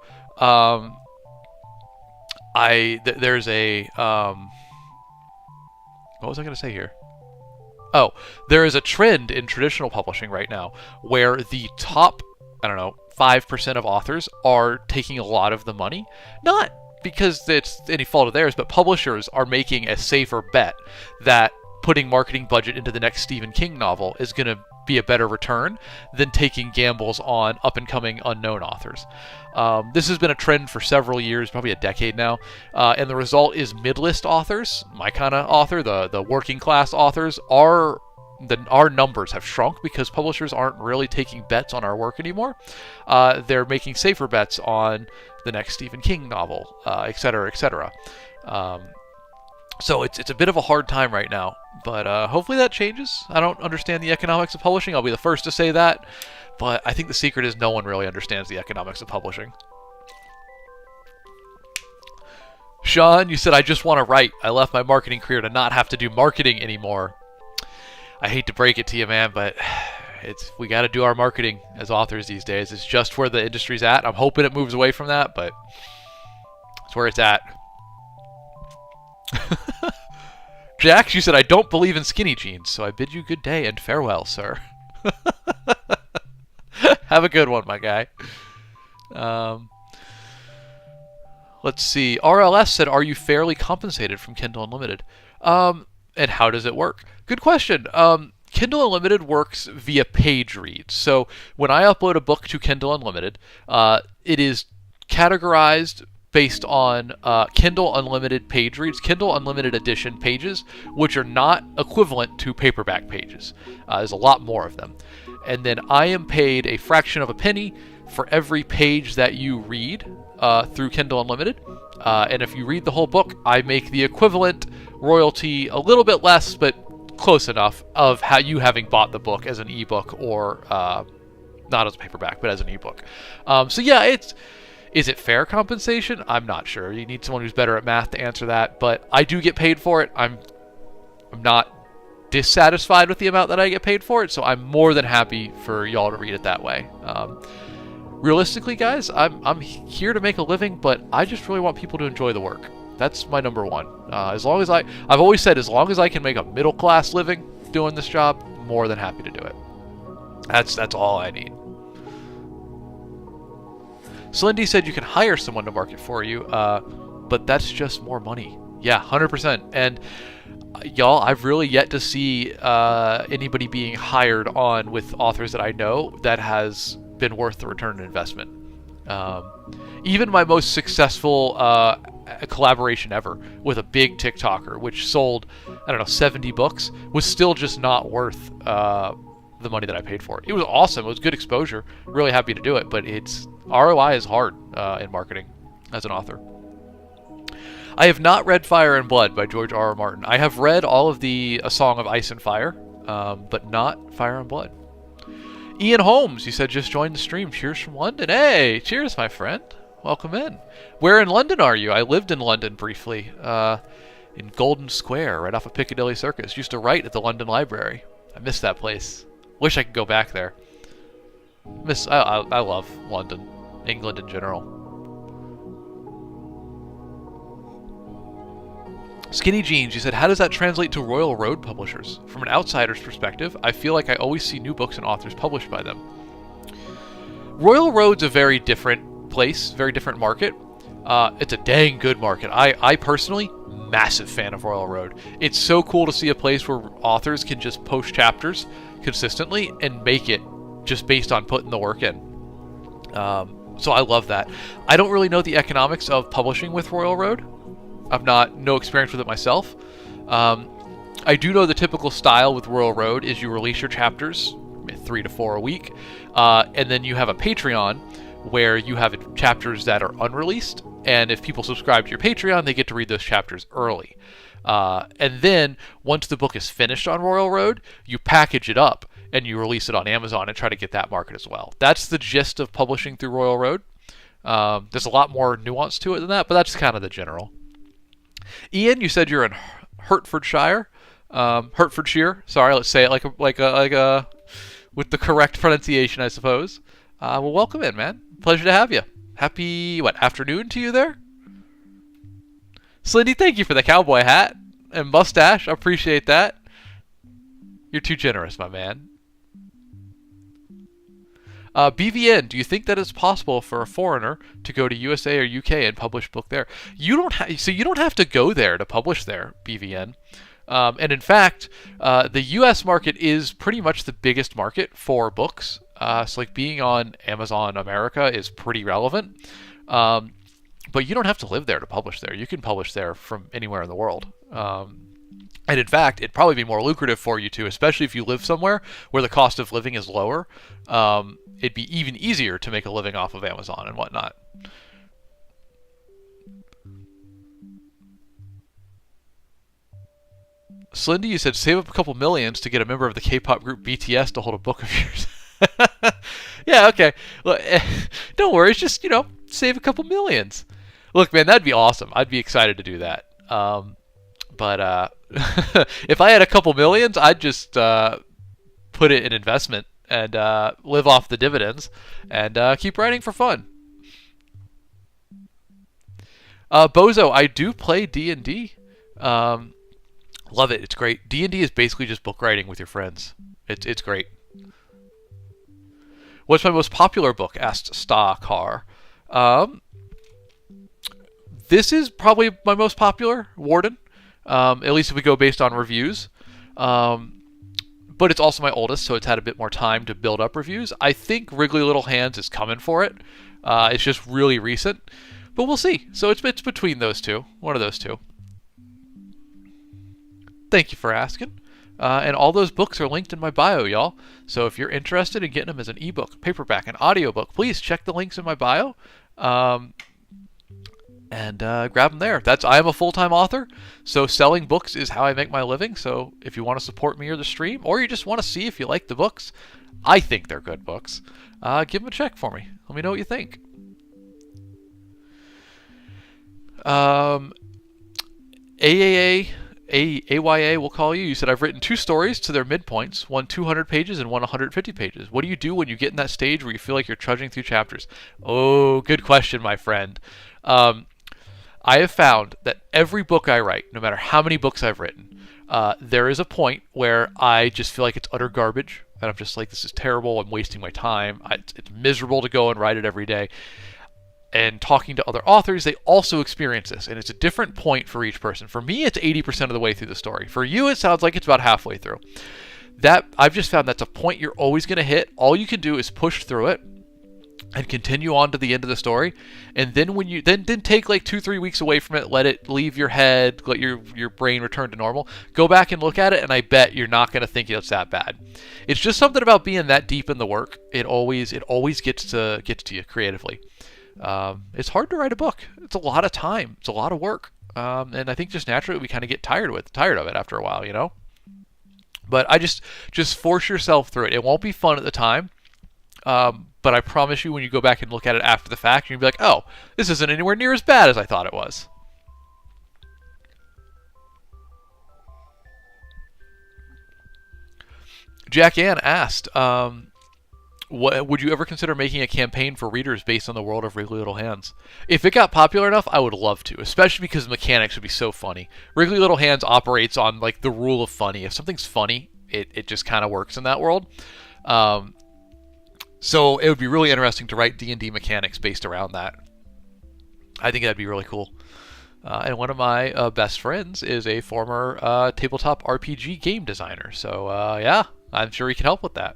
there's a what was I going to say here? Oh, there is a trend in traditional publishing right now where the top, 5% of authors are taking a lot of the money. Not because it's any fault of theirs, but publishers are making a safer bet that putting marketing budget into the next Stephen King novel is going to be a better return than taking gambles on up-and-coming unknown authors. This has been a trend for several years, probably a decade now, and the result is mid-list authors, my kind of author, the working-class authors, our numbers have shrunk because publishers aren't really taking bets on our work anymore. They're making safer bets on the next Stephen King novel, et cetera, et cetera. So it's a bit of a hard time right now, but hopefully that changes. I don't understand the economics of publishing. I'll be the first to say that, but I think the secret is no one really understands the economics of publishing. Sean, you said, I just want to write. I left my marketing career to not have to do marketing anymore. I hate to break it to you, man, but we got to do our marketing as authors these days. It's just where the industry's at. I'm hoping it moves away from that, but it's where it's at. Jax, you said, I don't believe in skinny jeans, so I bid you good day and farewell, sir. Have a good one, my guy. Let's see. RLS said, are you fairly compensated from Kindle Unlimited? And how does it work? Good question. Kindle Unlimited works via page reads. So when I upload a book to Kindle Unlimited, it is categorized based on Kindle Unlimited page reads, Kindle Unlimited edition pages, which are not equivalent to paperback pages. There's a lot more of them. And then I am paid a fraction of a penny for every page that you read through Kindle Unlimited. And if you read the whole book, I make the equivalent royalty, a little bit less, but close enough, of how you having bought the book as an ebook or not as a paperback, but as an ebook. So yeah, is it fair compensation? I'm not sure. You need someone who's better at math to answer that, but I do get paid for it. I'm not dissatisfied with the amount that I get paid for it, so I'm more than happy for y'all to read it that way. Realistically, guys, I'm here to make a living, but I just really want people to enjoy the work. That's my number one. I've always said, as long as I can make a middle class living doing this job, more than happy to do it. That's all I need. Slendy said you can hire someone to market for you, but that's just more money. Yeah, 100%. And y'all, I've really yet to see anybody being hired on with authors that I know that has been worth the return on investment. Even my most successful collaboration ever with a big TikToker, which sold, 70 books, was still just not worth the money that I paid for it. It was awesome. It was good exposure. Really happy to do it, but ROI is hard in marketing as an author. I have not read Fire and Blood by George R. R. Martin. I have read all of A Song of Ice and Fire, but not Fire and Blood. Ian Holmes, you said, just joined the stream. Cheers from London. Hey, cheers, my friend. Welcome in. Where in London are you? I lived in London briefly, in Golden Square, right off of Piccadilly Circus. Used to write at the London Library. I miss that place. Wish I could go back there. I love London, England in general. Skinny Jeans, you said, how does that translate to Royal Road publishers? From an outsider's perspective, I feel like I always see new books and authors published by them. Royal Road's a very different place, very different market. It's a dang good market. I personally, massive fan of Royal Road. It's so cool to see a place where authors can just post chapters consistently and make it just based on putting the work in. So I love that. I don't really know the economics of publishing with Royal Road. I've no experience with it myself. I do know the typical style with Royal Road is you release your chapters, 3 to 4 a week, and then you have a Patreon where you have chapters that are unreleased, and if people subscribe to your Patreon, they get to read those chapters early. And then, once the book is finished on Royal Road, you package it up and you release it on Amazon and try to get that market as well. That's the gist of publishing through Royal Road. There's a lot more nuance to it than that, but that's kind of the general. Ian, you said you're in Hertfordshire. Hertfordshire. Sorry, let's say it like a with the correct pronunciation, I suppose. Well, welcome in, man. Pleasure to have you. Happy afternoon to you there. Slindy, thank you for the cowboy hat and mustache. I appreciate that. You're too generous, my man. BVN, do you think that it's possible for a foreigner to go to USA or UK and publish book there? You don't have to go there to publish there, BVN. And in fact, the US market is pretty much the biggest market for books. So like being on Amazon America is pretty relevant. But you don't have to live there to publish there. You can publish there from anywhere in the world. And in fact, it'd probably be more lucrative for you too, especially if you live somewhere where the cost of living is lower. It'd be even easier to make a living off of Amazon and whatnot. Slindy, you said save up a couple millions to get a member of the K-pop group BTS to hold a book of yours. Yeah, okay. Look, don't worry. It's just, save a couple millions. Look, man, that'd be awesome. I'd be excited to do that. But if I had a couple millions, I'd just put it in investment and live off the dividends and keep writing for fun. Bozo, I do play D&D. Love it. It's great. D&D is basically just book writing with your friends. It's great. What's my most popular book? Asked Stakar. This is probably my most popular, Warden. At least if we go based on reviews. But it's also my oldest, so it's had a bit more time to build up reviews. I think Wriggly Little Hands is coming for it. It's just really recent. But we'll see. So it's between those two. One of those two. Thank you for asking. And all those books are linked in my bio, y'all. So if you're interested in getting them as an ebook, paperback, and audiobook, please check the links in my bio. And grab them there. I am a full-time author, so selling books is how I make my living. So if you want to support me or the stream, or you just want to see if you like the books, I think they're good books, give them a check for me. Let me know what you think. AYA will call you. You said, I've written 2 stories to their midpoints, one 200 pages and one 150 pages. What do you do when you get in that stage where you feel like you're trudging through chapters? Oh, good question, my friend. I have found that every book I write, no matter how many books I've written, there is a point where I just feel like it's utter garbage. And I'm just like, this is terrible. I'm wasting my time. It's miserable to go and write it every day. And talking to other authors, they also experience this. And it's a different point for each person. For me, it's 80% of the way through the story. For you, it sounds like it's about halfway through. I've just found that's a point you're always going to hit. All you can do is push through it and continue on to the end of the story. And then when you then take like 2-3 weeks away from it, let it leave your head, let your brain return to normal. Go back and look at it, and I bet you're not going to think it's that bad. It's just something about being that deep in the work. It always gets to you creatively. It's hard to write a book. It's a lot of time. It's a lot of work. And I think just naturally we kind of get tired of it after a while, But I just force yourself through it. It won't be fun at the time. But I promise you, when you go back and look at it after the fact, you'll be like, oh, this isn't anywhere near as bad as I thought it was. Jack Ann asked, would you ever consider making a campaign for readers based on the world of Wriggly Little Hands? If it got popular enough, I would love to, especially because the mechanics would be so funny. Wriggly Little Hands operates on like the rule of funny. If something's funny, it just kind of works in that world. So it would be really interesting to write D&D mechanics based around that. I think that'd be really cool. And one of my best friends is a former tabletop RPG game designer. So yeah, I'm sure he can help with that.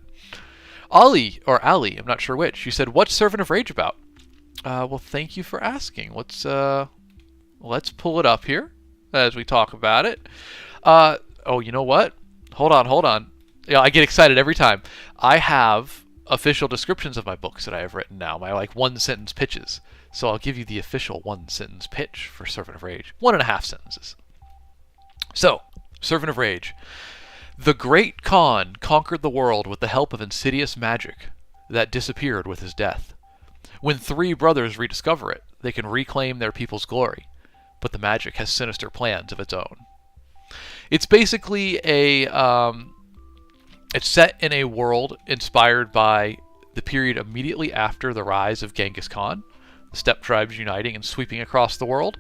Ali, I'm not sure which, you said, what's Servant of Rage about? Well, thank you for asking. Let's pull it up here as we talk about it. Oh, you know what? Hold on. Yeah, I get excited every time. I have official descriptions of my books that I have written now, my like 1-sentence pitches. So I'll give you the official 1-sentence pitch for Servant of Rage. 1.5 sentences. So, Servant of Rage. The Great Khan conquered the world with the help of insidious magic that disappeared with his death. When three brothers rediscover it, they can reclaim their people's glory, but the magic has sinister plans of its own. It's basically it's set in a world inspired by the period immediately after the rise of Genghis Khan, the steppe tribes uniting and sweeping across the world.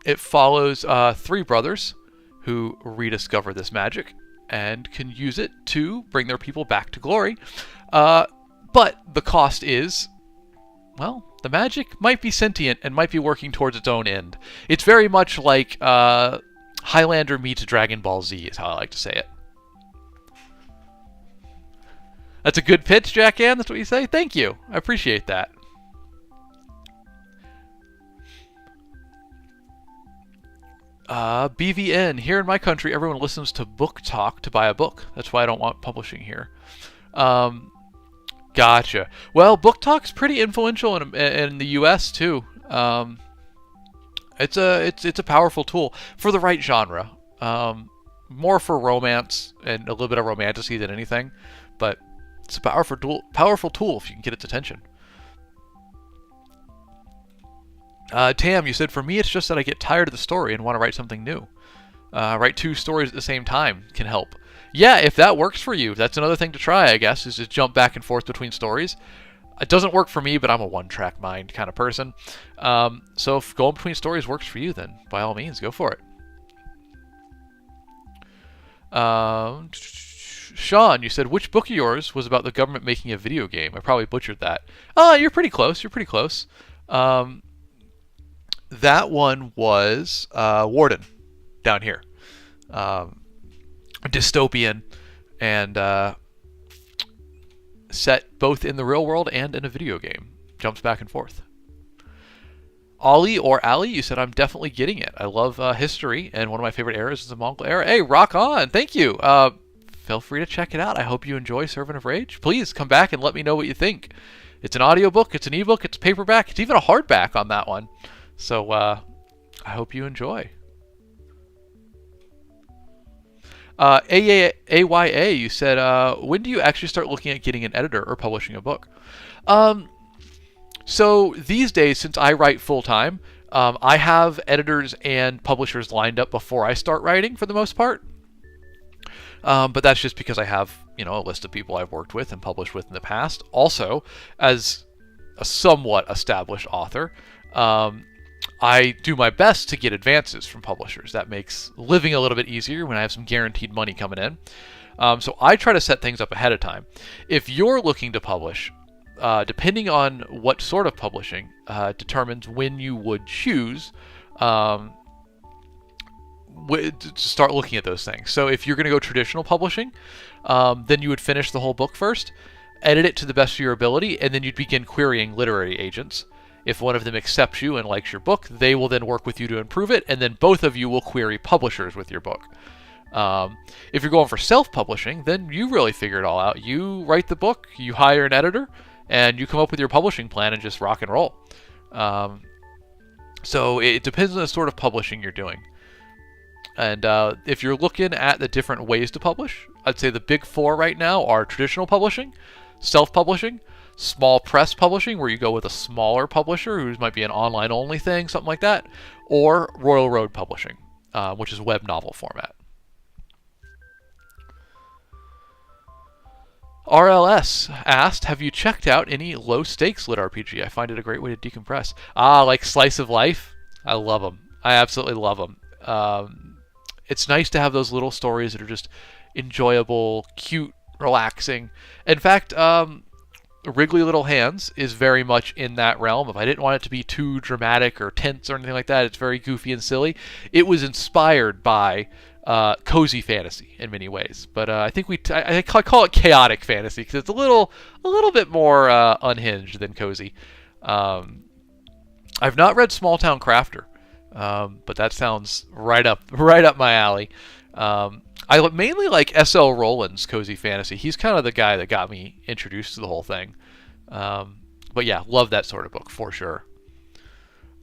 It follows three brothers who rediscover this magic and can use it to bring their people back to glory. But the cost is, well, the magic might be sentient and might be working towards its own end. It's very much like Highlander meets Dragon Ball Z, is how I like to say it. That's a good pitch, Jack Ann? That's what you say? Thank you. I appreciate that. BVN. Here in my country, everyone listens to Book Talk to buy a book. That's why I don't want publishing here. Gotcha. Well, Book Talk's pretty influential in the U.S. too. It's a powerful tool for the right genre. More for romance and a little bit of romantasy than anything, but it's a powerful tool if you can get its attention. Tam, you said, for me, it's just that I get tired of the story and want to write something new. Write two stories at the same time can help. Yeah, if that works for you, that's another thing to try, I guess, is to jump back and forth between stories. It doesn't work for me, but I'm a one-track mind kind of person. So if going between stories works for you, then by all means, go for it. Sean, you said, which book of yours was about the government making a video game? I probably butchered that. You're pretty close. You're pretty close. That one was Warden, down here. Dystopian and set both in the real world and in a video game. Jumps back and forth. Ollie or Ali, you said, I'm definitely getting it. I love history, and one of my favorite eras is the Mongol era. Hey, rock on. Thank you. Feel free to check it out. I hope you enjoy Servant of Rage. Please come back and let me know what you think. It's an audiobook, it's an ebook, it's paperback, it's even a hardback on that one. So I hope you enjoy. AYA, you said, when do you actually start looking at getting an editor or publishing a book? So these days, since I write full-time, I have editors and publishers lined up before I start writing for the most part. But that's just because I have, a list of people I've worked with and published with in the past. Also, as a somewhat established author, I do my best to get advances from publishers. That makes living a little bit easier when I have some guaranteed money coming in. So I try to set things up ahead of time. If you're looking to publish, depending on what sort of publishing determines when you would choose to start looking at those things. So if you're going to go traditional publishing, then you would finish the whole book first, edit it to the best of your ability, and then you'd begin querying literary agents. If one of them accepts you and likes your book, they will then work with you to improve it, and then both of you will query publishers with your book. If you're going for self-publishing, then you really figure it all out. You write the book, you hire an editor, and you come up with your publishing plan and just rock and roll. So it depends on the sort of publishing you're doing. And if you're looking at the different ways to publish, I'd say the big four right now are traditional publishing, self-publishing, small press publishing, where you go with a smaller publisher who might be an online-only thing, something like that, or Royal Road Publishing, which is web novel format. RLS asked, have you checked out any low-stakes lit RPG? I find it a great way to decompress. Like Slice of Life? I love them. I absolutely love them. It's nice to have those little stories that are just enjoyable, cute, relaxing. In fact, Wriggly Little Hands is very much in that realm. If I didn't want it to be too dramatic or tense or anything like that, it's very goofy and silly. It was inspired by cozy fantasy in many ways, but I think I call it chaotic fantasy because it's a little bit more unhinged than cozy. I've not read Small Town Crafter, but that sounds right up my alley. I mainly like S.L. Rowland's cozy fantasy. He's kind of the guy that got me introduced to the whole thing. But yeah, love that sort of book for sure.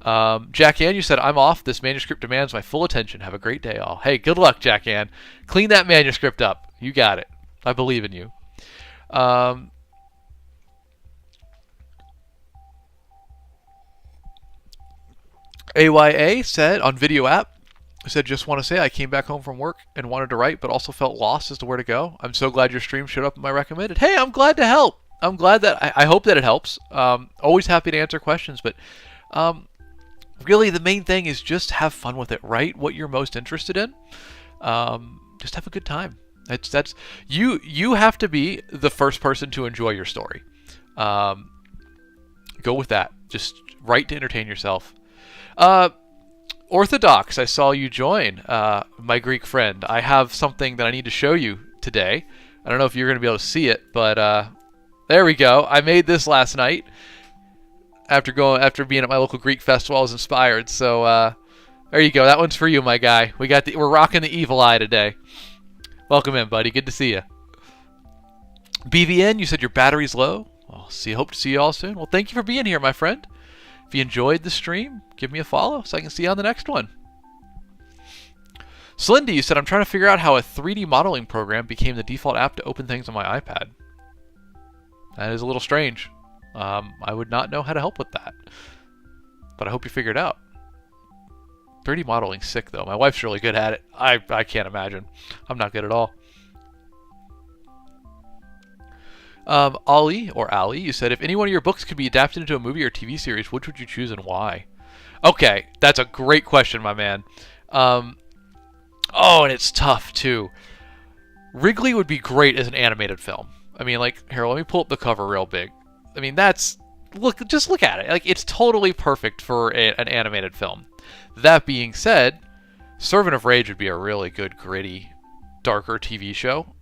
Jack Ann, you said, I'm off. This manuscript demands my full attention. Have a great day, all. Hey, good luck, Jack Ann. Clean that manuscript up. You got it. I believe in you. AYA said on video app, said, just want to say I came back home from work and wanted to write, but also felt lost as to where to go. I'm so glad your stream showed up in my recommended. Hey, I'm glad to help. I'm glad that I hope that it helps. Always happy to answer questions, but really the main thing is just have fun with it. Write what you're most interested in. Just have a good time. That's you have to be the first person to enjoy your story. Go with that. Just write to entertain yourself. Orthodox, I saw you join, my Greek friend. I have something that I need to show you today. I don't know if you're going to be able to see it, but there we go. I made this last night after being at my local Greek festival. I was inspired. So there you go. That one's for you, my guy. We're rocking the evil eye today. Welcome in, buddy. Good to see you. BVN, you said your battery's low. Hope to see you all soon. Well, thank you for being here, my friend. If you enjoyed the stream, give me a follow so I can see you on the next one. Slindy, you said, I'm trying to figure out how a 3D modeling program became the default app to open things on my iPad. That is a little strange. I would not know how to help with that. But I hope you figure it out. 3D modeling's sick, though. My wife's really good at it. I can't imagine. I'm not good at all. Ali, you said, if any one of your books could be adapted into a movie or TV series, which would you choose and why? Okay, that's a great question, my man. And it's tough, too. Wrigley would be great as an animated film. I mean, like, here, let me pull up the cover real big. I mean, just look at it. Like, it's totally perfect for an animated film. That being said, Servant of Rage would be a really good, gritty, darker TV show.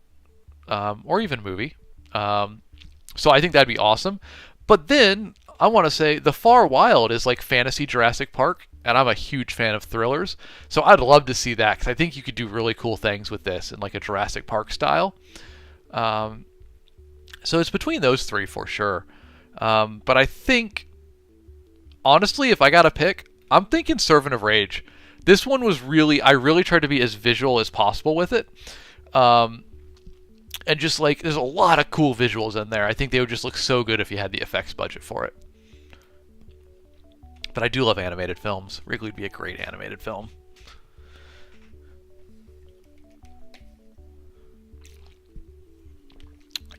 Or even movie. So I think that'd be awesome. But then, I want to say, The Far Wild is like fantasy Jurassic Park, and I'm a huge fan of thrillers. So I'd love to see that, because I think you could do really cool things with this in like a Jurassic Park style. So it's between those three for sure. But I think, honestly, if I got to pick, I'm thinking Servant of Rage. This one was I really tried to be as visual as possible with it. And just like, there's a lot of cool visuals in there. I think they would just look so good if you had the effects budget for it. But I do love animated films. Wrigley would be a great animated film.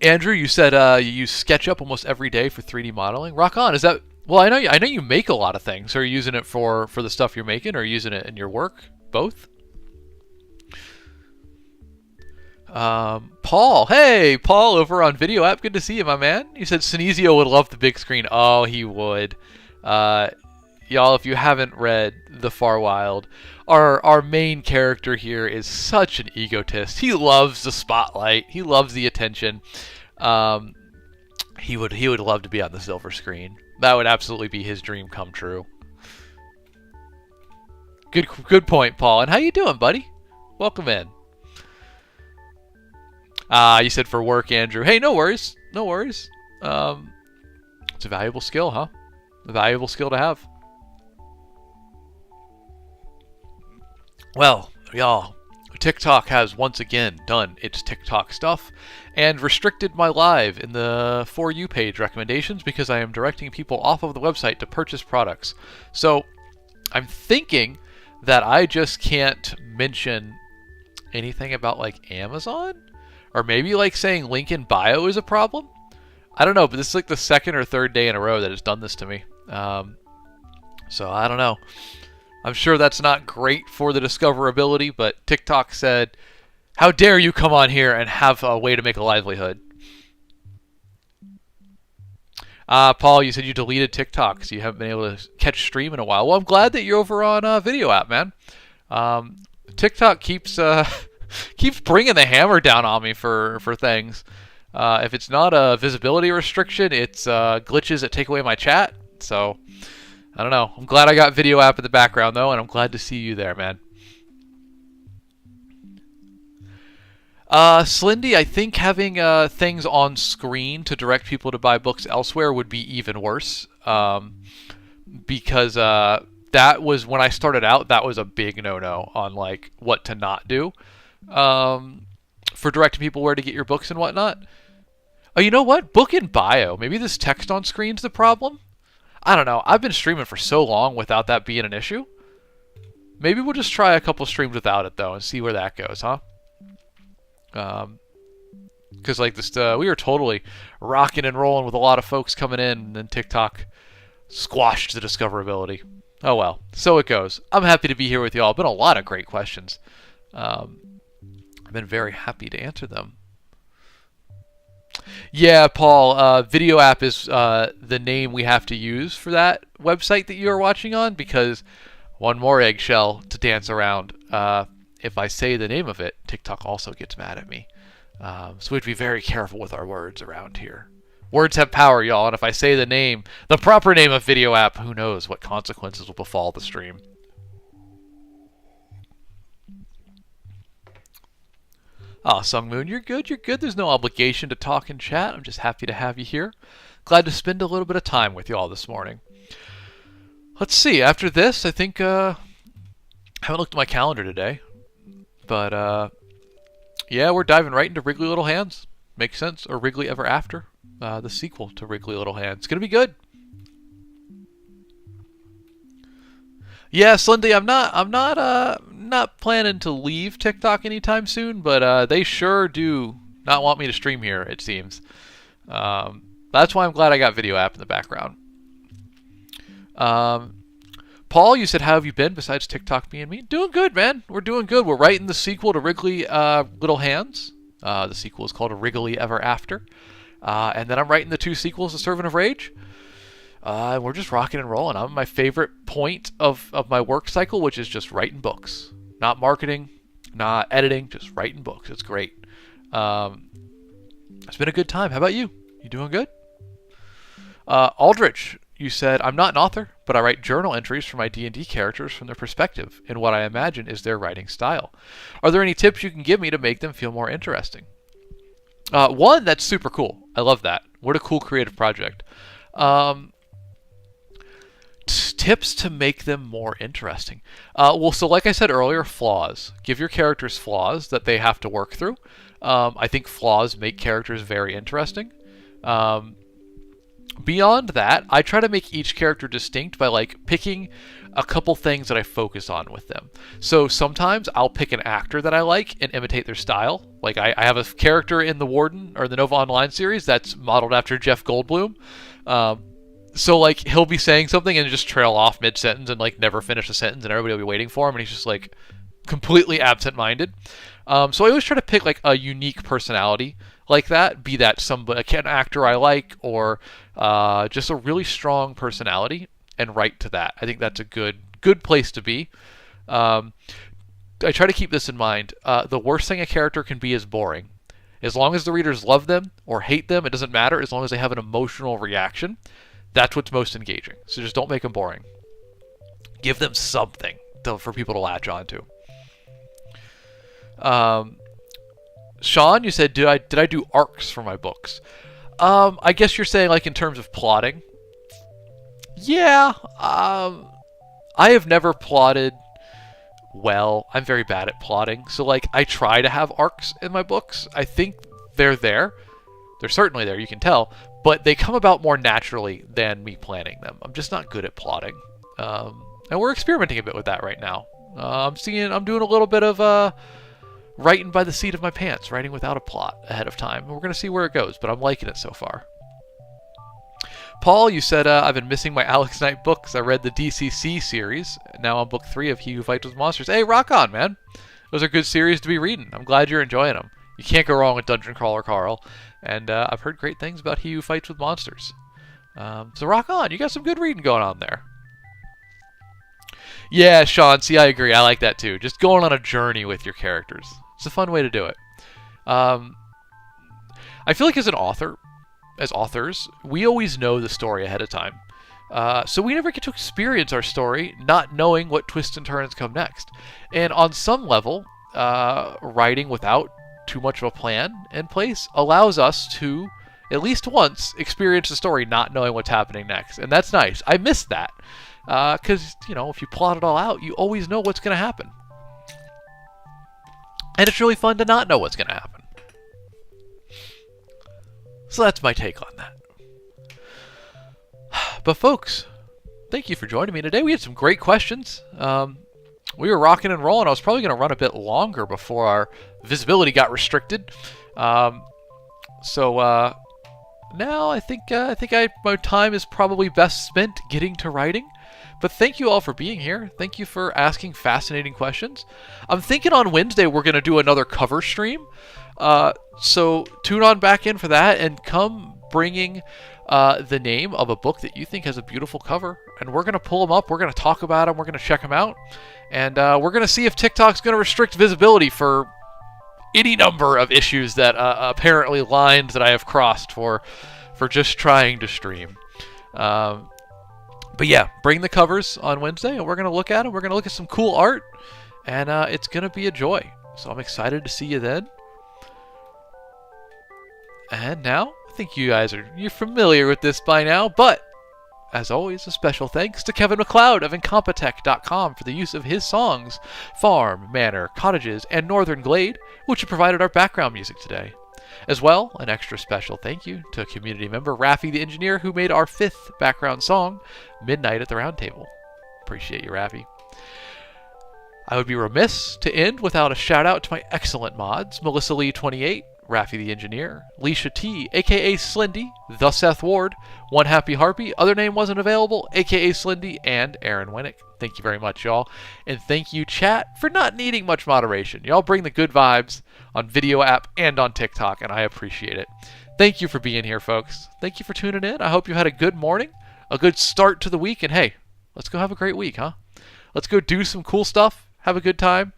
Andrew, you said you use SketchUp almost every day for 3D modeling. Rock on. Is that... Well, I know you make a lot of things. Are you using it for the stuff you're making, or are you using it in your work? Both? Paul. Hey, Paul over on Video App. Good to see you, my man. You said Sinizio would love the big screen. Oh, he would. Y'all, if you haven't read The Far Wild, our main character here is such an egotist. He loves the spotlight. He loves the attention. He would love to be on the silver screen. That would absolutely be his dream come true. Good point, Paul. And how you doing, buddy? Welcome in. You said for work, Andrew. Hey, no worries. No worries. It's a valuable skill, huh? A valuable skill to have. Well, y'all, TikTok has once again done its TikTok stuff and restricted my live in the For You page recommendations because I am directing people off of the website to purchase products. So I'm thinking that I just can't mention anything about like Amazon, or maybe like saying link in bio is a problem. I don't know, but this is like the second or third day in a row that it's done this to me. So I don't know. I'm sure that's not great for the discoverability, but TikTok said, how dare you come on here and have a way to make a livelihood? Paul, you said you deleted TikTok, so you haven't been able to catch stream in a while. Well, I'm glad that you're over on Video App, man. TikTok keeps bringing the hammer down on me for things. If it's not a visibility restriction, it's glitches that take away my chat. So I don't know. I'm glad I got Video App in the background, though, and I'm glad to see you there, man. Slindy, I think having things on screen to direct people to buy books elsewhere would be even worse. Because that was when I started out. That was a big no-no on like what to not do for directing people where to get your books and whatnot. Oh, you know what? Book in bio. Maybe this text on screen's the problem. I don't know. I've been streaming for so long without that being an issue. Maybe we'll just try a couple streams without it though and see where that goes, huh? Because like this, we were totally rocking and rolling with a lot of folks coming in, and then TikTok squashed the discoverability. Oh well, so it goes. I'm happy to be here with y'all. Been a lot of great questions. I've been very happy to answer them. Yeah, Paul, Video App is the name we have to use for that website that you're watching on, because one more eggshell to dance around. If I say the name of it, TikTok also gets mad at me. So we have to be very careful with our words around here. Words have power, y'all, and if I say the name, the proper name of Video App, who knows what consequences will befall the stream. Oh, Sung Moon, you're good, you're good. There's no obligation to talk and chat. I'm just happy to have you here. Glad to spend a little bit of time with y'all this morning. Let's see, after this, I think, I haven't looked at my calendar today, but, yeah, we're diving right into Wriggly Little Hands. Makes sense. Or Wriggly Ever After, the sequel to Wriggly Little Hands. It's gonna be good. Yeah, Slendy, I'm not planning to leave TikTok anytime soon, but they sure do not want me to stream here, it seems. That's why I'm glad I got Video App in the background. Paul, you said, how have you been besides TikTok being me? Doing good, man. We're doing good. We're writing the sequel to Wriggly Little Hands. The sequel is called Wriggly Ever After. And then I'm writing the 2 sequels to Servant of Rage. And we're just rocking and rolling. I'm at my favorite point of my work cycle, which is just writing books. Not marketing, not editing, just writing books. It's great. It's been a good time. How about you? You doing good? Aldrich, you said, I'm not an author, but I write journal entries for my D&D characters from their perspective in what I imagine is their writing style. Are there any tips you can give me to make them feel more interesting? One, that's super cool. I love that. What a cool creative project. Tips to make them more interesting. Well, so like I said earlier, flaws. Give your characters flaws that they have to work through. I think flaws make characters very interesting. Beyond that, I try to make each character distinct by like picking a couple things that I focus on with them. So sometimes I'll pick an actor that I like and imitate their style. Like I have a character in the Warden or the Nova Online series that's modeled after Jeff Goldblum. So like he'll be saying something and just trail off mid-sentence and like never finish a sentence, and everybody will be waiting for him, and he's just like completely absent-minded. So I always try to pick like a unique personality like that, be that somebody, an actor I like, or just a really strong personality, and write to that. I think that's a good place to be. I try to keep this in mind. The worst thing a character can be is boring. As long as the readers love them or hate them, it doesn't matter. As long as they have an emotional reaction, that's what's most engaging. So just don't make them boring. Give them something for people to latch onto. Sean, you said, did I do arcs for my books? I guess you're saying like in terms of plotting. Yeah, I have never plotted well. I'm very bad at plotting. So like I try to have arcs in my books. I think they're there. They're certainly there, you can tell. But they come about more naturally than me planning them. I'm just not good at plotting. And we're experimenting a bit with that right now. I'm doing a little bit of writing by the seat of my pants, writing without a plot ahead of time. We're going to see where it goes, but I'm liking it so far. Paul, you said, I've been missing my Alex Knight books. I read the DCC series. Now on book 3 of He Who Fights with Monsters. Hey, rock on, man. Those are good series to be reading. I'm glad you're enjoying them. You can't go wrong with Dungeon Crawler Carl. And I've heard great things about He Who Fights with Monsters. So rock on. You got some good reading going on there. Yeah, Sean, see, I agree. I like that too. Just going on a journey with your characters. It's a fun way to do it. I feel like as authors, we always know the story ahead of time. So we never get to experience our story not knowing what twists and turns come next. And on some level, writing without too much of a plan in place allows us to, at least once, experience the story not knowing what's happening next. And that's nice. I miss that. Because, if you plot it all out, you always know what's going to happen. And it's really fun to not know what's going to happen. So that's my take on that. But folks, thank you for joining me today. We had some great questions. We were rocking and rolling. I was probably going to run a bit longer before our visibility got restricted. So now I think my time is probably best spent getting to writing. But thank you all for being here. Thank you for asking fascinating questions. I'm thinking on Wednesday we're going to do another cover stream. So tune on back in for that and come bringing the name of a book that you think has a beautiful cover. And we're going to pull them up. We're going to talk about them. We're going to check them out. And we're going to see if TikTok's going to restrict visibility for any number of issues that apparently lines that I have crossed for just trying to stream. But yeah, bring the covers on Wednesday, and we're going to look at them. We're going to look at some cool art, and it's going to be a joy. So I'm excited to see you then. And now, I think you're familiar with this by now, but as always, a special thanks to Kevin MacLeod of Incompetech.com for the use of his songs, Farm, Manor, Cottages, and Northern Glade, which have provided our background music today. As well, an extra special thank you to community member Raffi the Engineer, who made our 5th background song, Midnight at the Round Table. Appreciate you, Raffi. I would be remiss to end without a shout out to my excellent mods, Melissa Lee 28, Raffi the Engineer, Leisha T, aka Slendy, The Seth Ward, One Happy Harpy, other name wasn't available, aka Slendy, and Aaron Winnick. Thank you very much, y'all. And thank you, chat, for not needing much moderation. Y'all bring the good vibes on Video App and on TikTok, and I appreciate it. Thank you for being here, folks. Thank you for tuning in. I hope you had a good morning, a good start to the week, and hey, let's go have a great week, huh? Let's go do some cool stuff, have a good time,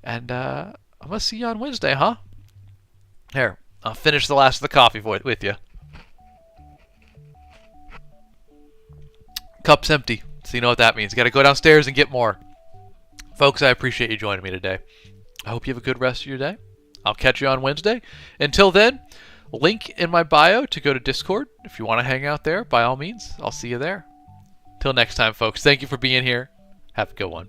and I'm going to see you on Wednesday, huh? Here, I'll finish the last of the coffee with you. Cup's empty, so you know what that means. You got to go downstairs and get more. Folks, I appreciate you joining me today. I hope you have a good rest of your day. I'll catch you on Wednesday. Until then, link in my bio to go to Discord. If you want to hang out there, by all means, I'll see you there. Till next time, folks, thank you for being here. Have a good one.